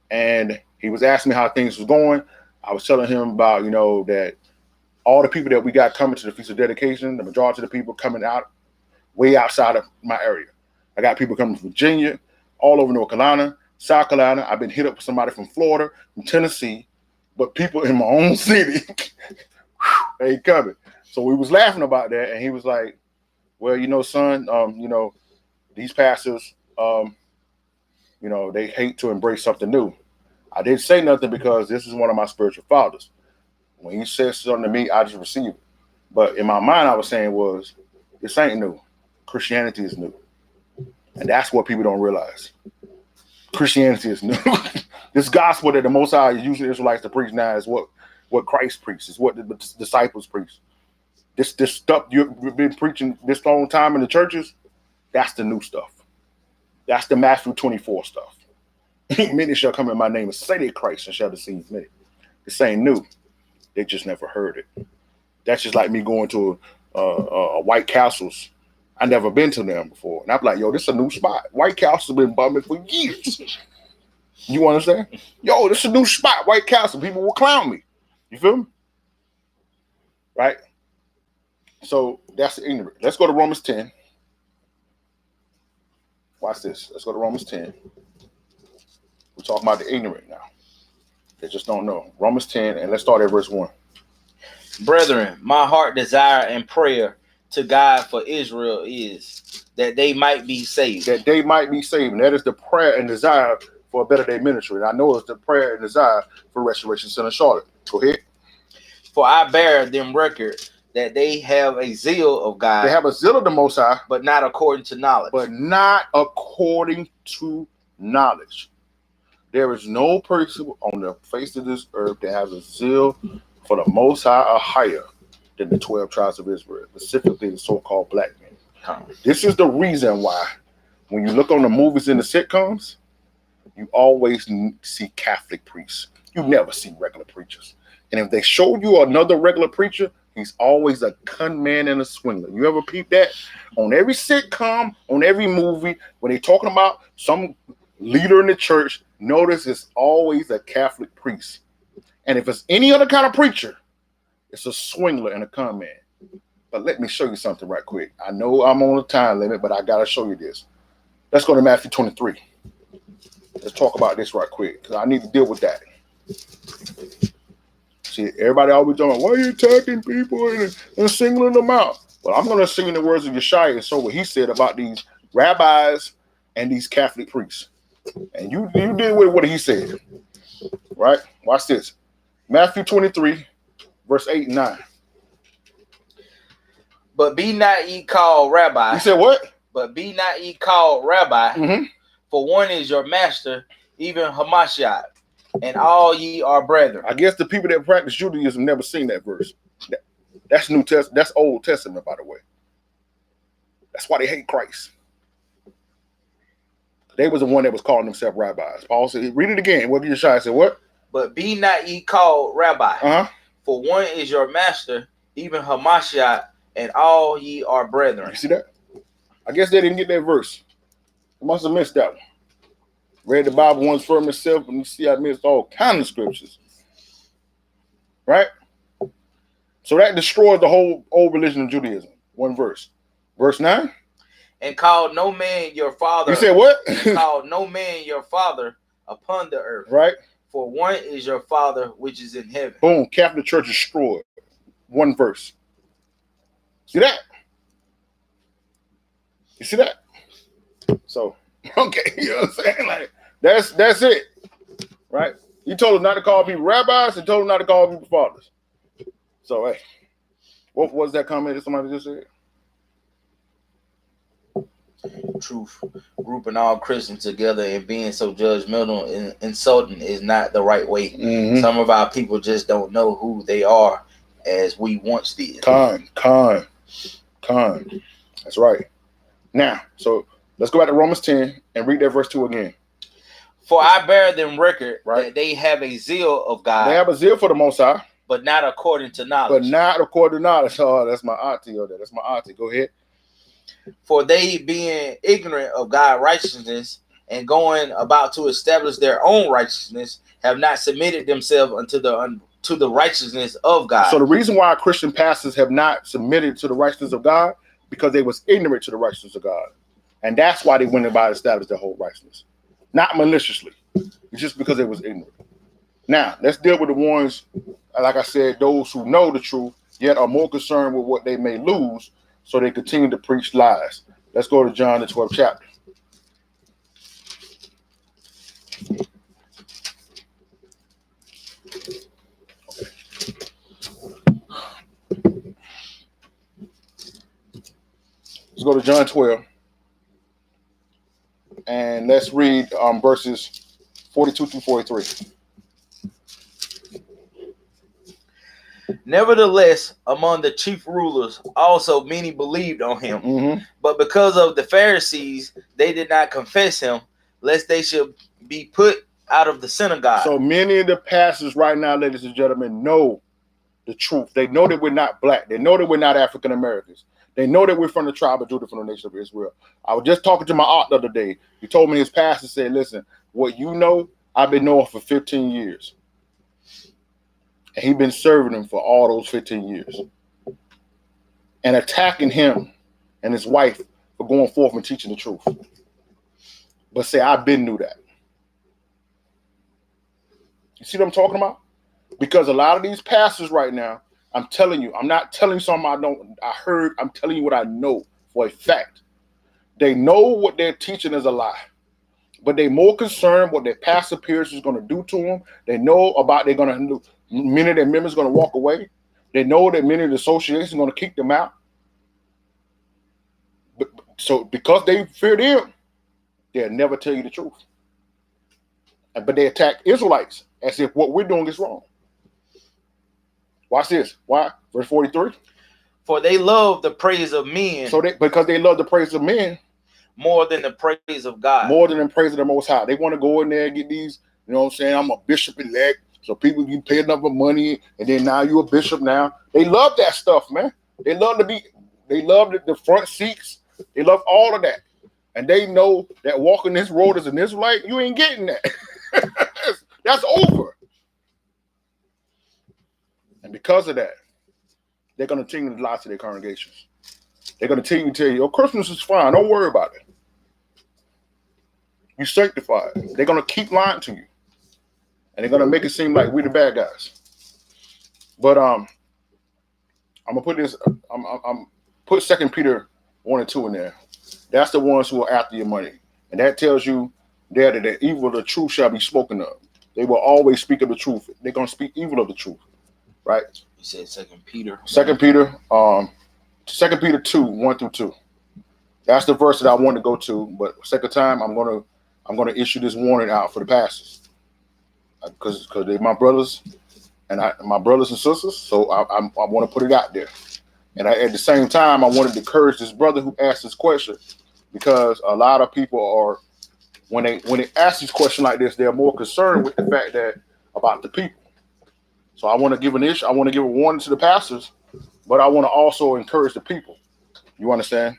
[SPEAKER 2] And he was asking me how things was going. I was telling him about, that all the people that we got coming to the Feast of Dedication, the majority of the people coming out way outside of my area. I got people coming from Virginia, all over North Carolina, South Carolina. I've been hit up with somebody from Florida, from Tennessee, but people in my own city, they coming. So we was laughing about that, and he was like, well, son, these pastors, They hate to embrace something new. I didn't say nothing because this is one of my spiritual fathers. When he says something to me, I just receive it. But in my mind, I was saying this ain't new. Christianity is new. And that's what people don't realize. Christianity is new. This gospel that the Most High is using Israelites to preach now is what Christ preaches, is what the disciples preach. This stuff you've been preaching this long time in the churches, that's the new stuff. That's the Matthew 24 stuff. Many shall come in my name and say they Christ and shall deceive many. This ain't new. They just never heard it. That's just like me going to a White Castle's. I never been to them before. And I'm like, yo, this is a new spot. White Castle's been bumming for years. You understand? Yo, this is a new spot, White Castle. People will clown me. You feel me? Right? So that's the ignorant. Let's go to Romans 10. Watch this. Let's go to Romans 10. We're talking about the ignorant now. They just don't know. Romans 10, and let's start at verse 1.
[SPEAKER 3] Brethren, my heart desire and prayer to God for Israel is that they might be saved.
[SPEAKER 2] That they might be saved. And that is the prayer and desire for a better day ministry. And I know it's the prayer and desire for Restoration Center Charlotte. Go ahead.
[SPEAKER 3] For I bear them record that they have a zeal of God.
[SPEAKER 2] They have a zeal of the Most High.
[SPEAKER 3] But not according to knowledge.
[SPEAKER 2] But not according to knowledge. There is no person on the face of this earth that has a zeal for the Most High or higher than the 12 tribes of Israel, specifically the so-called black men. This is the reason why when you look on the movies and the sitcoms, you always see Catholic priests. You never see regular preachers. And if they show you another regular preacher, he's always a con man and a swindler. You ever peep that? On every sitcom, on every movie, when they're talking about some leader in the church, notice it's always a Catholic priest. And if it's any other kind of preacher, it's a swindler and a con man. But let me show you something right quick. I know I'm on a time limit, but I got to show you this. Let's go to Matthew 23. Let's talk about this right quick, because I need to deal with that. See, everybody always talking about, why are you attacking people and singling them out? Well, I'm going to sing the words of Yeshaya and show what he said about these rabbis and these Catholic priests. And you deal with what he said. Right? Watch this. Matthew 23, verse 8 and 9.
[SPEAKER 3] But be not ye called rabbi.
[SPEAKER 2] You said what?
[SPEAKER 3] But be not ye called rabbi, for one is your master, even Hamashiach, and all ye are brethren.
[SPEAKER 2] I guess the people that practice Judaism never seen that verse. That's New Testament. That's Old Testament, by the way. That's why they hate Christ. They was the one that was calling themselves rabbis. Paul said, read it again. What did Yeshua say? What?
[SPEAKER 3] But be not ye called rabbi, for one is your master, even Hamashiach, and all ye are brethren.
[SPEAKER 2] You see that? I guess they didn't get that verse. I must have missed that one. Read the Bible once for myself, and you see I missed all kinds of scriptures. Right? So that destroyed the whole old religion of Judaism. One verse. Verse 9.
[SPEAKER 3] And called no man your father.
[SPEAKER 2] You said what?
[SPEAKER 3] Called no man your father upon the earth.
[SPEAKER 2] Right.
[SPEAKER 3] For one is your Father which is in heaven.
[SPEAKER 2] Boom. Catholic Church destroyed. One verse. See that? You see that? So, okay, you know what I'm saying? Like, that's it. Right? He told us not to call people rabbis and told us not to call people fathers. So, hey, what was that comment that somebody just said?
[SPEAKER 3] Truth, grouping all Christians together and being so judgmental and insulting is not the right way. Some of our people just don't know who they are as we once did.
[SPEAKER 2] Con. That's right. Now, so let's go back to Romans 10 and read that verse 2 again.
[SPEAKER 3] For I bear them record that they have a zeal of God.
[SPEAKER 2] They have a zeal for the Most High.
[SPEAKER 3] But not according to knowledge.
[SPEAKER 2] Oh, that's my auntie over there. That's my auntie. Go ahead.
[SPEAKER 3] For they being ignorant of God's righteousness and going about to establish their own righteousness, have not submitted themselves unto the righteousness of God.
[SPEAKER 2] So the reason why Christian pastors have not submitted to the righteousness of God, because they was ignorant to the righteousness of God. And that's why they went about to establish their whole righteousness. Not maliciously. It's just because they was ignorant. Now, let's deal with the ones, like I said, those who know the truth, yet are more concerned with what they may lose, so they continue to preach lies. Let's go to John, the 12th chapter. Let's go to John 12. And let's read verses 42 through 43.
[SPEAKER 3] Nevertheless, among the chief rulers also many believed on him.
[SPEAKER 2] Mm-hmm.
[SPEAKER 3] But because of the Pharisees, they did not confess him, lest they should be put out of the synagogue.
[SPEAKER 2] So many of the pastors right now, ladies and gentlemen, know the truth. They know that we're not black. They know that we're not African Americans. They know that we're from the tribe of Judah, from the nation of Israel. I was just talking to my aunt the other day. He told me his pastor said, listen, what you know, I've been knowing for 15 years. And he's been serving him for all those 15 years. And attacking him and his wife for going forth and teaching the truth. But say, I've been knew that. You see what I'm talking about? Because a lot of these pastors right now, I'm telling you, I'm not telling you something I heard, I'm telling you what I know for a fact. They know what they're teaching is a lie. But they're more concerned what their pastor peers is going to do to them. They know about many of their members are going to walk away. They know that many of the associations are going to kick them out. So because they fear them, they'll never tell you the truth. But they attack Israelites as if what we're doing is wrong. Watch this. Why? Verse 43.
[SPEAKER 3] For they love the praise of men.
[SPEAKER 2] Because they love the praise of men.
[SPEAKER 3] More than the praise of God.
[SPEAKER 2] More than the praise of the Most High. They want to go in there and get these, you know what I'm saying? I'm a bishop-elect, so people can pay enough money, and then now you're a bishop now. They love that stuff, man. They love the front seats. They love all of that. And they know that walking this road as an Israelite, you ain't getting that. That's over. And because of that, they're going to continue to lie to their congregations. They're going to tell you, Christmas is fine. Don't worry about it. You sanctified. They're going to keep lying to you. And they're going to make it seem like we're the bad guys. But I'm going to put this, I'm put 2 Peter 1 and 2 in there. That's the ones who are after your money. And that tells you there that the evil of the truth shall be spoken of. They will always speak of the truth. They're going to speak evil of the truth. Right?
[SPEAKER 3] You said 2 Peter.
[SPEAKER 2] 2 Peter 2 1 through 2. That's the verse that I want to go to, but second time I'm gonna issue this warning out for the pastors, because they're my brothers and my brothers and sisters. So I want to put it out there, and at the same time I wanted to encourage this brother who asked this question, because a lot of people are when they ask these questions like this, they're more concerned with the fact that about the people. So I want to give I want to give a warning to the pastors. But I want to also encourage the people. You understand?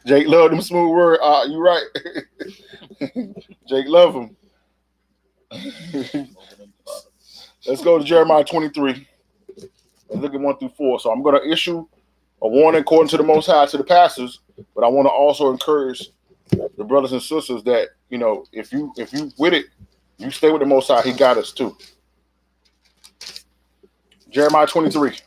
[SPEAKER 2] Jake love them smooth words. You right. Jake love them. Let's go to Jeremiah 23. And look at 1 through 4. So I'm going to issue a warning according to the Most High to the pastors. But I want to also encourage the brothers and sisters that, you know, if you with it, you stay with the Most High. He got us too. Jeremiah 23,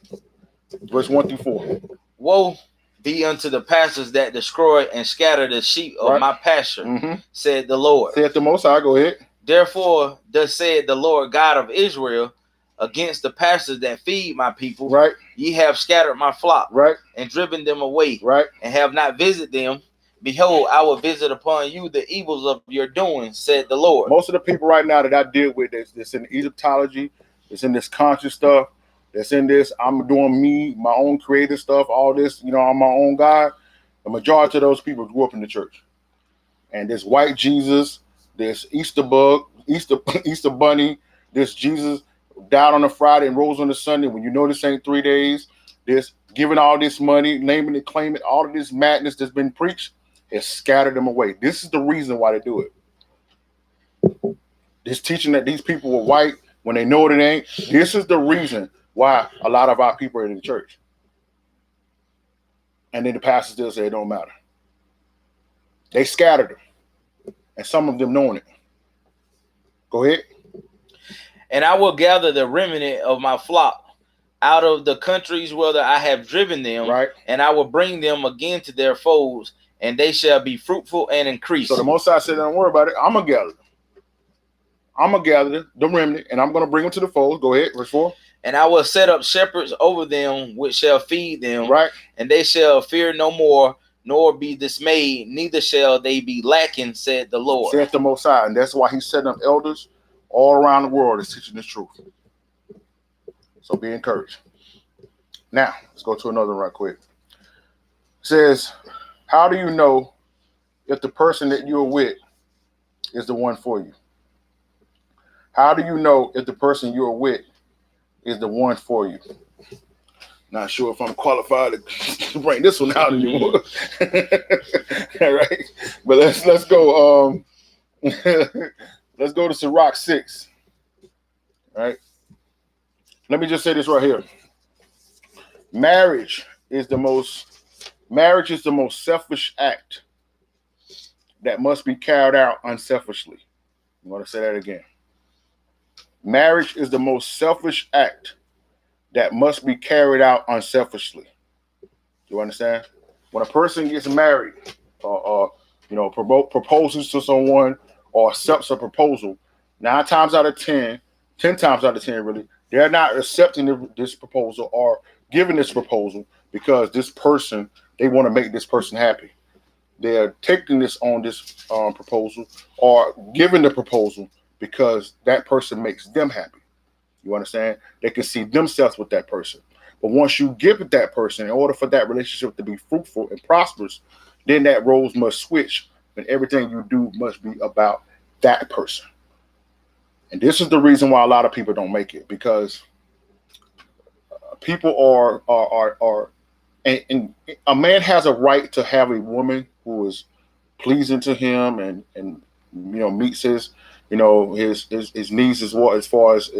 [SPEAKER 2] verse 1 through 4.
[SPEAKER 3] Woe be unto the pastors that destroy and scatter the sheep of my pasture, said the Lord.
[SPEAKER 2] Said the Most High, go ahead.
[SPEAKER 3] Therefore, thus said the Lord God of Israel, against the pastors that feed my people,
[SPEAKER 2] right?
[SPEAKER 3] Ye have scattered my flock,
[SPEAKER 2] right?
[SPEAKER 3] And driven them away,
[SPEAKER 2] right?
[SPEAKER 3] And have not visited them. Behold, I will visit upon you the evils of your doing, said the Lord.
[SPEAKER 2] Most of the people right now that I deal with, that's in Egyptology, it's in this conscious stuff, that's in this, I'm doing me, my own creative stuff, all this, you know, I'm my own God. The majority of those people grew up in the church. And this white Jesus, this Easter bug, Easter bunny, this Jesus died on a Friday and rose on a Sunday, when you know this ain't 3 days, this giving all this money, naming it, claiming all of this madness that's been preached, has scattered them away. This is the reason why they do it. This teaching that these people were white when they know it ain't. This is the reason why a lot of our people are in the church. And then the pastor still say it don't matter. They scattered them. And some of them knowing it. Go ahead.
[SPEAKER 3] And I will gather the remnant of my flock out of the countries whither I have driven them,
[SPEAKER 2] right?
[SPEAKER 3] And I will bring them again to their folds, and they shall be fruitful and increase.
[SPEAKER 2] So the Most High said, don't worry about it. I'm going to gather them. I'm going to gather the remnant, and I'm going to bring them to the fold. Go ahead, verse 4.
[SPEAKER 3] And I will set up shepherds over them, which shall feed them.
[SPEAKER 2] Right.
[SPEAKER 3] And they shall fear no more, nor be dismayed, neither shall they be lacking, said the Lord.
[SPEAKER 2] Said the Most High. And that's why he's setting up elders all around the world that's teaching this truth. So be encouraged. Now, let's go to another one right quick. It says, how do you know if the person that you're with is the one for you? How do you know if the person you're with is the one for you? Not sure if I'm qualified to bring this one out anymore. All right. But let's go. Let's go to Sirach 6. All right. Let me just say this right here. Marriage is the most selfish act that must be carried out unselfishly. I'm going to say that again. Marriage is the most selfish act that must be carried out unselfishly. You understand? When a person gets married, or proposes to someone, or accepts a proposal, 9 times out of 10, 10 times out of 10, really, they're not accepting this proposal or giving this proposal because this person, they want to make this person happy. They're taking this on this proposal or giving the proposal because that person makes them happy. You understand? They can see themselves with that person. But once you give it that person, in order for that relationship to be fruitful and prosperous, then that roles must switch and everything you do must be about that person. And this is the reason why a lot of people don't make it, because people are and a man has a right to have a woman who is pleasing to him and meets his his needs as well, as far as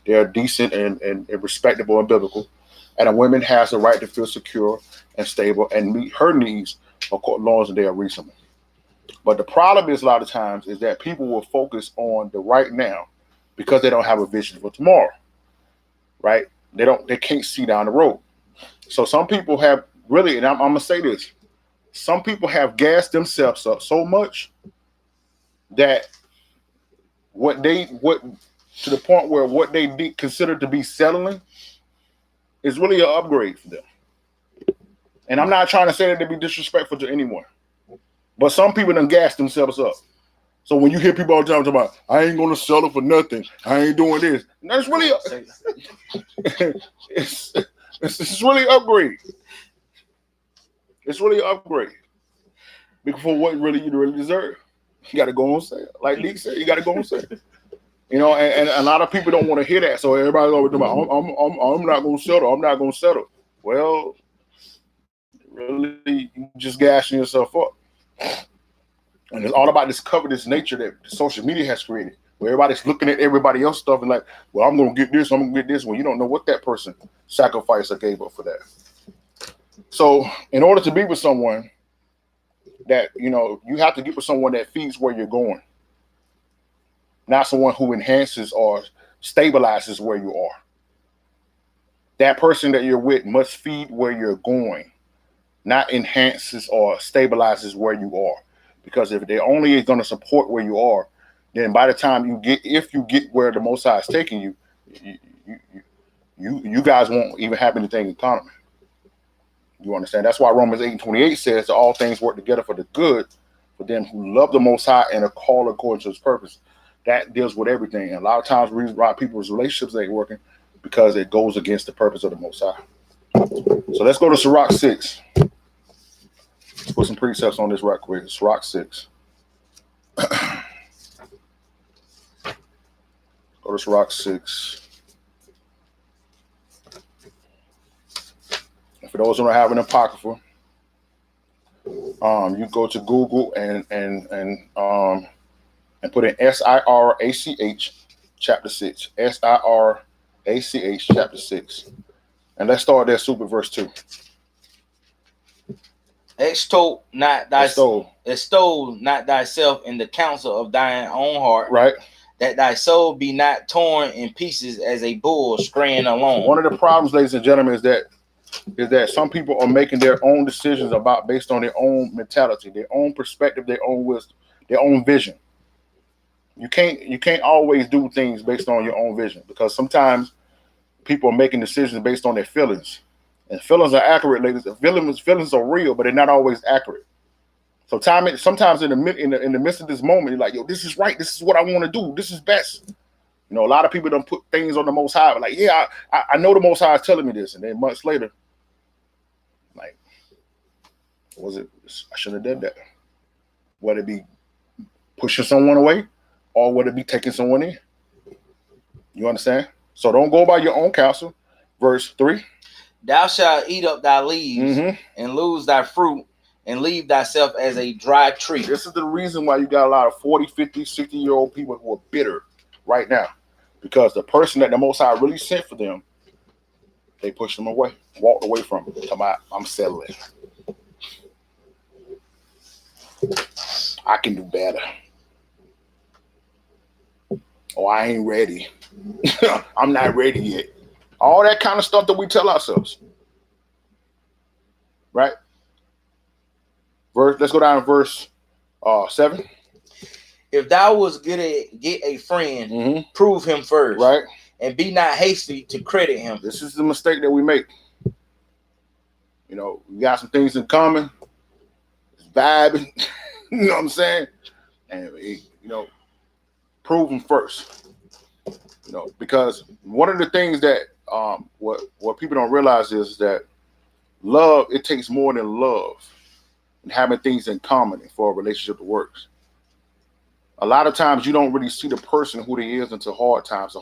[SPEAKER 2] they're decent and respectable and biblical. And a woman has a right to feel secure and stable and meet her needs as long as they are reasonable. But the problem is a lot of times is that people will focus on the right now because they don't have a vision for tomorrow, right? They can't see down the road. So some people have really, and I'm gonna say this, some people have gassed themselves up so much that what to the point where what they consider to be settling is really an upgrade for them. And I'm not trying to say that to be disrespectful to anyone, but some people done gas themselves up. So when you hear people all the time talking about, I ain't gonna settle for nothing, I ain't doing this, that's really it's really an upgrade. It's really an upgrade. Because for what you really deserve, you got to go on sale. Like Deke said, you got to go on sale. And a lot of people don't want to hear that. So everybody's always talking about, I'm not going to settle. I'm not going to settle. Well, really, you just gashing yourself up. And it's all about this covetous nature that social media has created, where everybody's looking at everybody else's stuff and like, well, I'm going to get this, I'm going to get this. Well, you don't know what that person sacrificed or gave up for that. So in order to be with someone that, you have to get with someone that feeds where you're going, not someone who enhances or stabilizes where you are. That person that you're with must feed where you're going, not enhances or stabilizes where you are. Because if they only is going to support where you are, then by the time if you get where the Most High is taking you, you guys won't even have anything in common. You understand? That's why Romans 8:28 says that all things work together for the good for them who love the Most High and are called according to His purpose. That deals with everything. And a lot of times the reason why people's relationships ain't working because it goes against the purpose of the Most High. So let's go to Sirach 6. Let's put some precepts on this right quick. Sirach 6. Go to Sirach 6. For those who don't have an apocrypha, you go to Google and put in SIRACH chapter 6. SIRACH chapter 6. And let's start there, super verse 2.
[SPEAKER 3] Extol not thyself in the counsel of thine own heart.
[SPEAKER 2] Right.
[SPEAKER 3] That thy soul be not torn in pieces as a bull straying alone.
[SPEAKER 2] One of the problems, ladies and gentlemen, is that is that some people are making their own decisions based on their own mentality, their own perspective, their own wisdom, their own vision. You can't always do things based on your own vision, because sometimes people are making decisions based on their feelings, and feelings are accurate, ladies. Feelings are real, but they're not always accurate. So sometimes in the midst of this moment, you're like, yo, this is right. This is what I want to do. This is best. You know, a lot of people don't put things on the Most High. Like, yeah, I know the Most High is telling me this, and then months later, like, was it? I shouldn't have done that. Whether it be pushing someone away, or would it be taking someone in? You understand? So don't go by your own counsel. Verse 3.
[SPEAKER 3] Thou shalt eat up thy leaves and lose thy fruit and leave thyself as a dry tree.
[SPEAKER 2] This is the reason why you got a lot of 40, 50, 60-year-old people who are bitter right now. Because the person that the Most High really sent for them, they pushed them away, walked away from them. Come out, I'm settling. I can do better. Oh, I ain't ready. I'm not ready yet. All that kind of stuff that we tell ourselves. Right? Let's go down to verse 7.
[SPEAKER 3] If thou wouldst get a friend, prove him first.
[SPEAKER 2] Right?
[SPEAKER 3] And be not hasty to credit him.
[SPEAKER 2] This is the mistake that we make. You know, we got some things in common. It's vibing. You know what I'm saying? And, prove them first. You know, because one of the things that what people don't realize is that love, it takes more than love and having things in common for a relationship to work. A lot of times you don't really see the person who they is until hard times,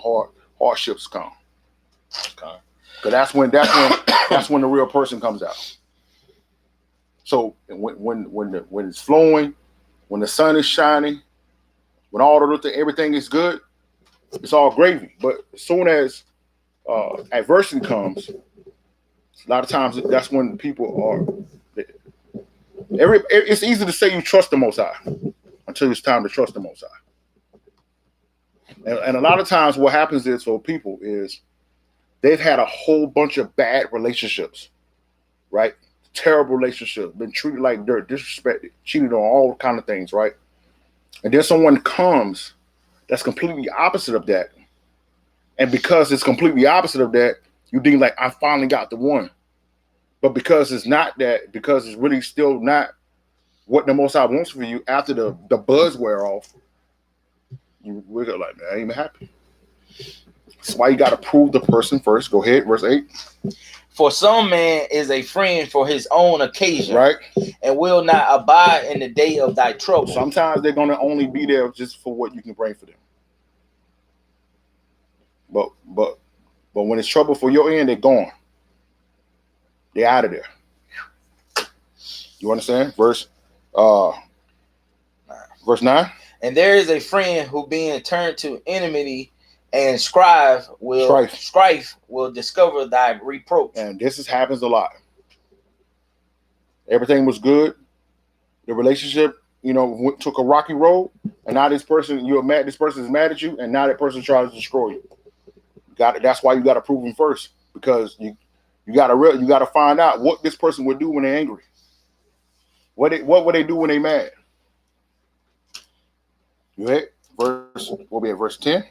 [SPEAKER 2] hardships come. Because that's when the real person comes out. So when it's flowing, when the sun is shining, when everything is good, it's all gravy. But as soon as adversity comes, a lot of times that's when people are. It's easy to say you trust the Most High until it's time to trust the Most High. And a lot of times what happens is for people is they've had a whole bunch of bad relationships, right? Terrible relationships, been treated like dirt, disrespected, cheated on all kind of things, right? And then someone comes that's completely opposite of that. And because it's completely opposite of that, you think like, I finally got the one. But because it's not that, because it's really still not what the Most High wants for you, after the buzz wear off, you wiggle like, man, I ain't even happy. That's why you got to prove the person first. Go ahead, verse 8.
[SPEAKER 3] For some man is a friend for his own occasion,
[SPEAKER 2] right,
[SPEAKER 3] and will not abide in the day of thy trouble.
[SPEAKER 2] Sometimes they're going to only be there just for what you can bring for them. But when it's trouble for your end, they're gone. They're out of there. You understand? Verse 9.
[SPEAKER 3] And there is a friend who being turned to enmity and strife will discover thy reproach.
[SPEAKER 2] And this happens a lot. Everything was good. The relationship, took a rocky road, and now this person, you're mad. This person is mad at you, and now that person tries to destroy you. That's why you got to prove them first, because you got to find out what this person would do when they're angry. What would they do when they mad? You hit we'll be at verse 10.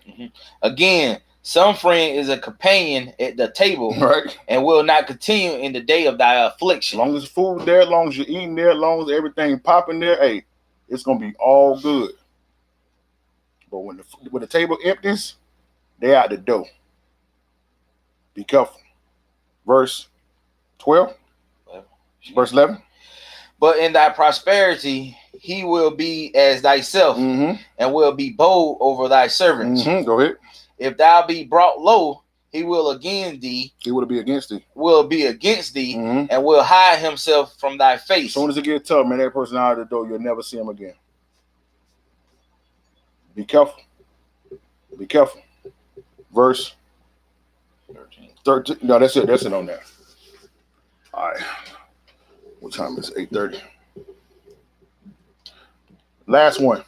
[SPEAKER 3] Again, some friend is a companion at the table,
[SPEAKER 2] right, and
[SPEAKER 3] will not continue in the day of thy affliction.
[SPEAKER 2] As long as the food there, as long as you're eating there, as long as everything popping there, hey, it's gonna be all good. But when the table empties, they're out the door. Be careful. Verse 12. Verse 11.
[SPEAKER 3] But in thy prosperity, he will be as thyself, and will be bold over thy servants.
[SPEAKER 2] Go ahead.
[SPEAKER 3] If thou be brought low, he will again thee.
[SPEAKER 2] He will be against thee.
[SPEAKER 3] Will be against thee, and will hide himself from thy face.
[SPEAKER 2] As soon as it gets tough, man, that person out of the door, you'll never see him again. Be careful. Be careful. Verse 13. No, that's it. That's it on there. All right. What time is it? 8:30. Last one.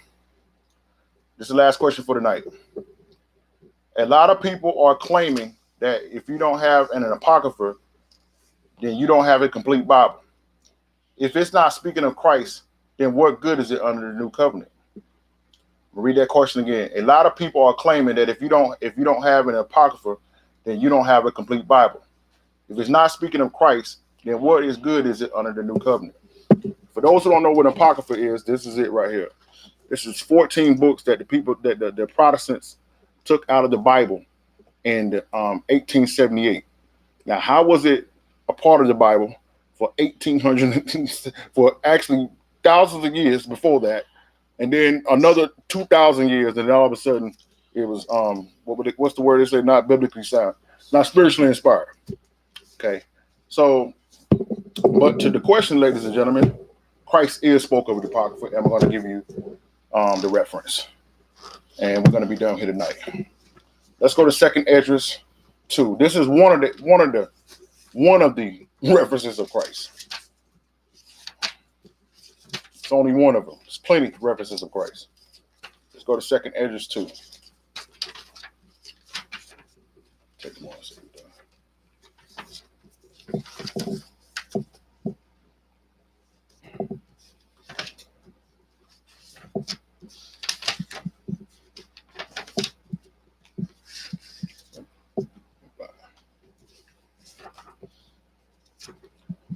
[SPEAKER 2] This is the last question for tonight. A lot of people are claiming that if you don't have an apocrypha, then you don't have a complete Bible. If it's not speaking of Christ, then what good is it under the new covenant? Read that question again. A lot of people are claiming that if you don't have an apocrypha, then you don't have a complete Bible. If it's not speaking of Christ, then what is good is it under the new covenant? For those who don't know what apocrypha is, this is it right here. This is 14 books that the Protestants took out of the Bible in 1878. Now, how was it a part of the Bible for 1800 for actually thousands of years before that, and then another 2,000 years, and then all of a sudden it was what's the word they say? Not biblically sound, not spiritually inspired. Okay, so, but to the question, ladies and gentlemen, Christ is spoke of the Apocrypha, and we're going to give you the reference, and we're going to be done here tonight. Let's go to 2 Esdras 2. This is one of the references of Christ. It's only one of them. There's plenty of references of Christ. Let's go to 2 Esdras 2. Take one second.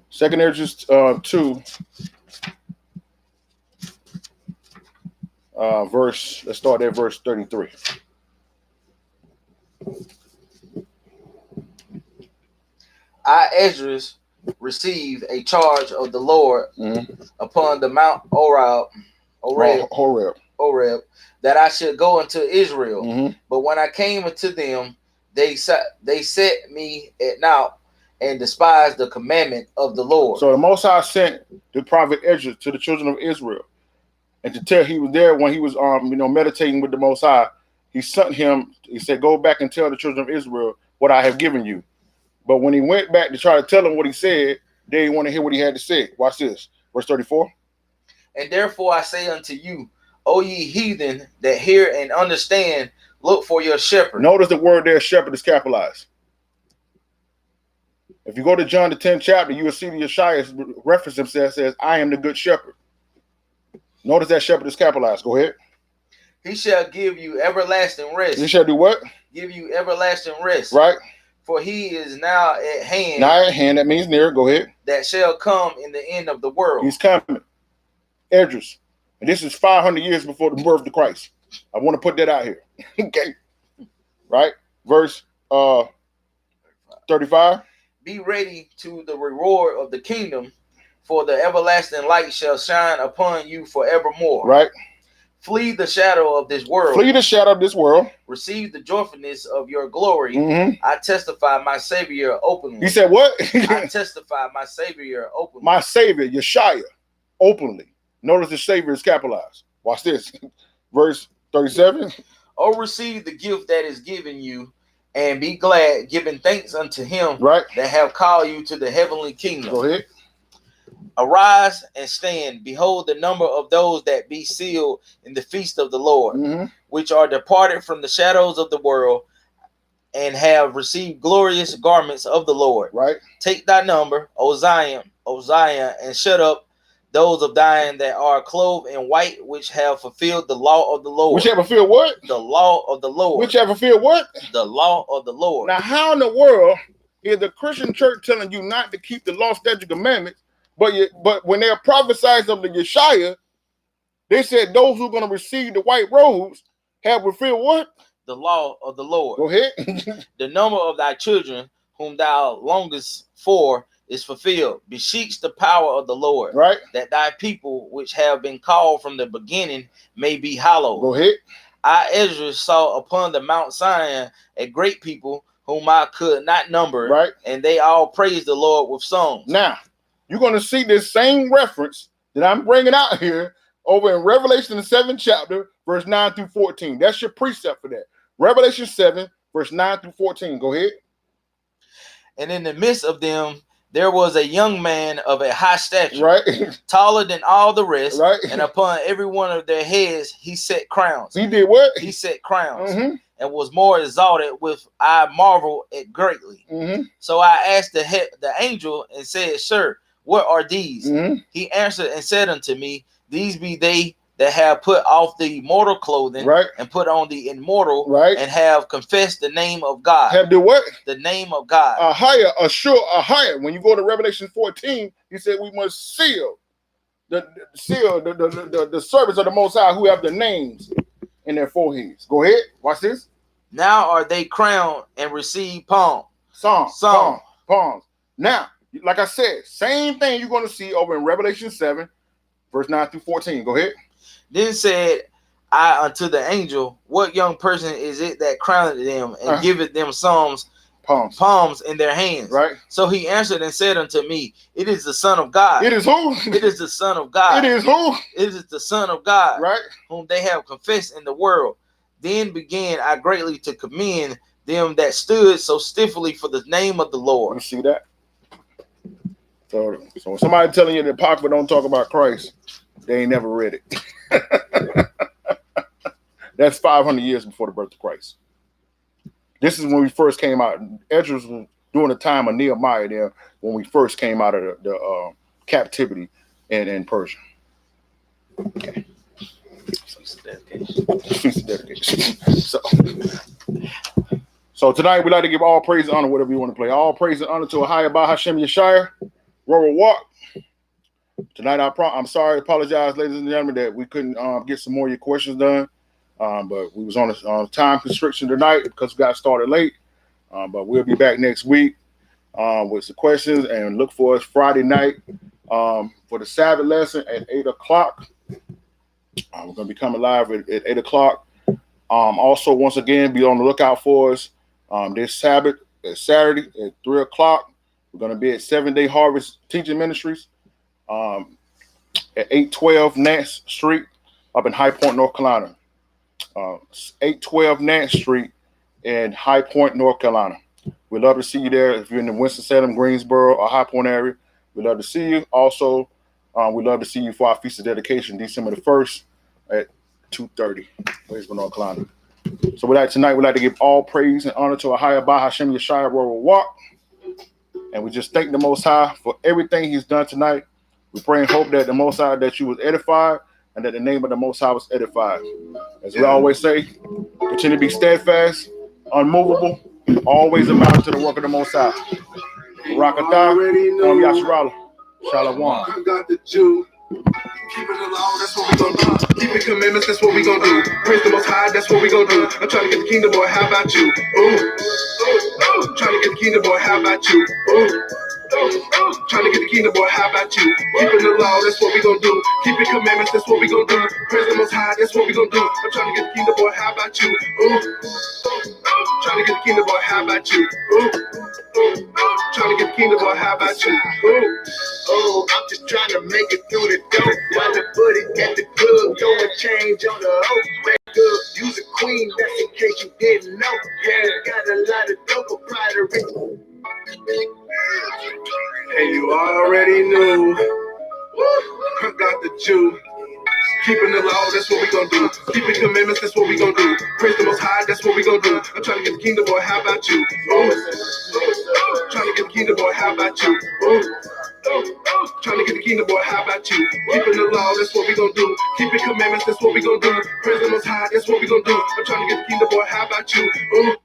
[SPEAKER 2] Second Esdras 2, let's start at verse 33.
[SPEAKER 3] I, Esdras, received a charge of the Lord upon the Mount Horeb, that I should go unto Israel. But when I came unto them, they set me at naught and despised the commandment of the Lord.
[SPEAKER 2] So the Most High sent the prophet Esdras to the children of Israel, and to tell he was there when he was meditating with the Most High. He sent him. He said, "Go back and tell the children of Israel what I have given you." But when he went back to try to tell them what he said, they didn't want to hear what he had to say. Watch this, verse 34.
[SPEAKER 3] And therefore I say unto you, O ye heathen that hear and understand, look for your shepherd.
[SPEAKER 2] Notice the word there, shepherd, is capitalized. If you go to John the 10th chapter, you will see the Yeshua reference himself, says, "I am the good shepherd." Notice that shepherd is capitalized. Go ahead.
[SPEAKER 3] He shall give you everlasting rest.
[SPEAKER 2] He shall do what?
[SPEAKER 3] Give you everlasting rest.
[SPEAKER 2] Right.
[SPEAKER 3] For he is now at hand.
[SPEAKER 2] Now at hand, that means near. Go ahead.
[SPEAKER 3] That shall come in the end of the world.
[SPEAKER 2] He's coming. Esdras. And this is 500 years before the birth of Christ. I want to put that out here. Okay. Right? Verse 35.
[SPEAKER 3] Be ready to the reward of the kingdom, for the everlasting light shall shine upon you forevermore.
[SPEAKER 2] Right.
[SPEAKER 3] Flee the shadow of this world.
[SPEAKER 2] Flee the shadow of this world.
[SPEAKER 3] Receive the joyfulness of your glory. I testify my Savior openly.
[SPEAKER 2] He said what?
[SPEAKER 3] I testify my Savior openly.
[SPEAKER 2] My Savior, Yeshua, openly. Notice the Savior is capitalized. Watch this. Verse 37.
[SPEAKER 3] Oh, receive the gift that is given you, and be glad, giving thanks unto him that have called you to the heavenly kingdom.
[SPEAKER 2] Go ahead.
[SPEAKER 3] Arise and stand. Behold the number of those that be sealed in the feast of the Lord, which are departed from the shadows of the world, and have received glorious garments of the Lord.
[SPEAKER 2] Right.
[SPEAKER 3] Take thy number, O Zion, and shut up those of thine that are clothed in white, which have fulfilled the law of the Lord.
[SPEAKER 2] Which have fulfilled what?
[SPEAKER 3] The law of the Lord.
[SPEAKER 2] Which have fulfilled what?
[SPEAKER 3] The law of the Lord.
[SPEAKER 2] Now, how in the world is the Christian church telling you not to keep the law, statute, commandments, but when they're prophesying of the Yeshua, they said those who are going to receive the white robes have fulfilled what?
[SPEAKER 3] The law of the Lord.
[SPEAKER 2] Go ahead.
[SPEAKER 3] The number of thy children, whom thou longest for, is fulfilled. Beseech the power of the Lord,
[SPEAKER 2] right? That
[SPEAKER 3] thy people, which have been called from the beginning, may be hallowed.
[SPEAKER 2] Go ahead.
[SPEAKER 3] I, Esdras, saw upon the Mount Zion a great people whom I could not number,
[SPEAKER 2] right?
[SPEAKER 3] And they all praised the Lord with songs.
[SPEAKER 2] Now, you're going to see this same reference that I'm bringing out here over in Revelation the 7th chapter, verse 9 through 14. That's your precept for that. Revelation 7, verse 9 through 14. Go ahead.
[SPEAKER 3] And in the midst of them there was a young man of a high stature,
[SPEAKER 2] right,
[SPEAKER 3] taller than all the rest,
[SPEAKER 2] right,
[SPEAKER 3] and upon every one of their heads he set crowns.
[SPEAKER 2] He did what?
[SPEAKER 3] He set crowns, and was more exalted with I marvel at greatly. So I asked the angel and said, Sir, what are these? He answered and said unto me, These be they that have put off the mortal clothing,
[SPEAKER 2] right,
[SPEAKER 3] and put on the immortal,
[SPEAKER 2] right,
[SPEAKER 3] and have confessed the name of God.
[SPEAKER 2] Have the what?
[SPEAKER 3] The name of God.
[SPEAKER 2] A higher. When you go to Revelation 14, he said we must seal the servants of the Most High who have the names in their foreheads. Go ahead. Watch this.
[SPEAKER 3] Now are they crowned and receive palms.
[SPEAKER 2] Palms. Now, like I said, same thing you're going to see over in Revelation 7, verse 9 through 14. Go ahead.
[SPEAKER 3] Then said I unto the angel, What young person is it that crowned them and giveth them palms in their hands?
[SPEAKER 2] Right.
[SPEAKER 3] So he answered and said unto me, It is the Son of God.
[SPEAKER 2] It is who?
[SPEAKER 3] It is the Son of God.
[SPEAKER 2] It is who?
[SPEAKER 3] It is the Son of God.
[SPEAKER 2] Right.
[SPEAKER 3] Whom they have confessed in the world. Then began I greatly to commend them that stood so stiffly for the name of the Lord.
[SPEAKER 2] You see that? So when somebody telling you that Apocrypha don't talk about Christ, they ain't never read it. That's 500 years before the birth of Christ. This is when we first came out. Ezra was during the time of Nehemiah there when we first came out of the captivity in Persia. Okay. Feast of dedication. So tonight we'd like to give all praise and honor, whatever you want to play. All praise and honor to Ahaya Ba Hashem Yeshaya, Royal Walk. Tonight I'm sorry, apologize, ladies and gentlemen, that we couldn't get some more of your questions done. But we was on a time constriction tonight because we got started late. But we'll be back next week with some questions, and look for us Friday night for the Sabbath lesson at 8 o'clock. We're going to be coming live at 8 o'clock. Also, once again, be on the lookout for us this Sabbath, Saturday at 3 o'clock. We're going to be at 7-Day Harvest Teaching Ministries at 812 Nance Street up in High Point, North Carolina. 812 Nance Street in High Point, North Carolina. We'd love to see you there. If you're in the Winston-Salem, Greensboro, or High Point area, we'd love to see you. Also, we'd love to see you for our Feast of Dedication, December the 1st at 2:30, Greensboro, North Carolina. So tonight, we'd like to give all praise and honor to Ahaya Ba Hashem Yeshaya, Royal Walk. And we just thank the Most High for everything he's done tonight. We pray and hope that the Most High, that you was edified, and that the name of the Most High was edified. As we always say, continue to be steadfast, unmovable, always abound to the work of the Most High. Rakatah, Yasharala, Shalom.
[SPEAKER 1] I got the Jew. Keeping the law, that's what we gon' do. Keeping commandments, that's what we gon' do. Praise the Most High, that's what we gon' do. I'm trying to get the kingdom, boy, how about you? Ooh, trying to get the kingdom, boy, how about you? Ooh. Trying to get the kingdom, boy, how about you? Keeping the law, that's what we gon' do. Keeping commandments, that's what we gon' do. Praise the Most High, that's what we gon' do. I'm trying to get the kingdom, boy, how about you? Ooh. Trying to get the kingdom, boy, how about you? Ooh. Trying to get the kingdom, boy, how about you? Ooh.
[SPEAKER 4] Oh, I'm just trying to make it through the door. While the buddy at the club, throwing change on the hoe. Make good, use a queen, that's in case you didn't know. Yeah, got a lot of dope proprietary.
[SPEAKER 1] And you already knew. I got the Jew. Keeping the law, that's what we gon' do. Keeping commandments, that's what we gon' do. Praise the Most High, that's what we gon' do. I'm trying to get the kingdom, boy, how about you? Ooh. Trying to get the kingdom, boy, how about you? Ooh. Trying to get the kingdom, boy, how about you? Keeping the law, that's what we gon' do. Keeping commandments, that's what we gon' do. Praise the Most High, that's what we gon' do. I'm trying to get the kingdom, boy, how about you? Ooh.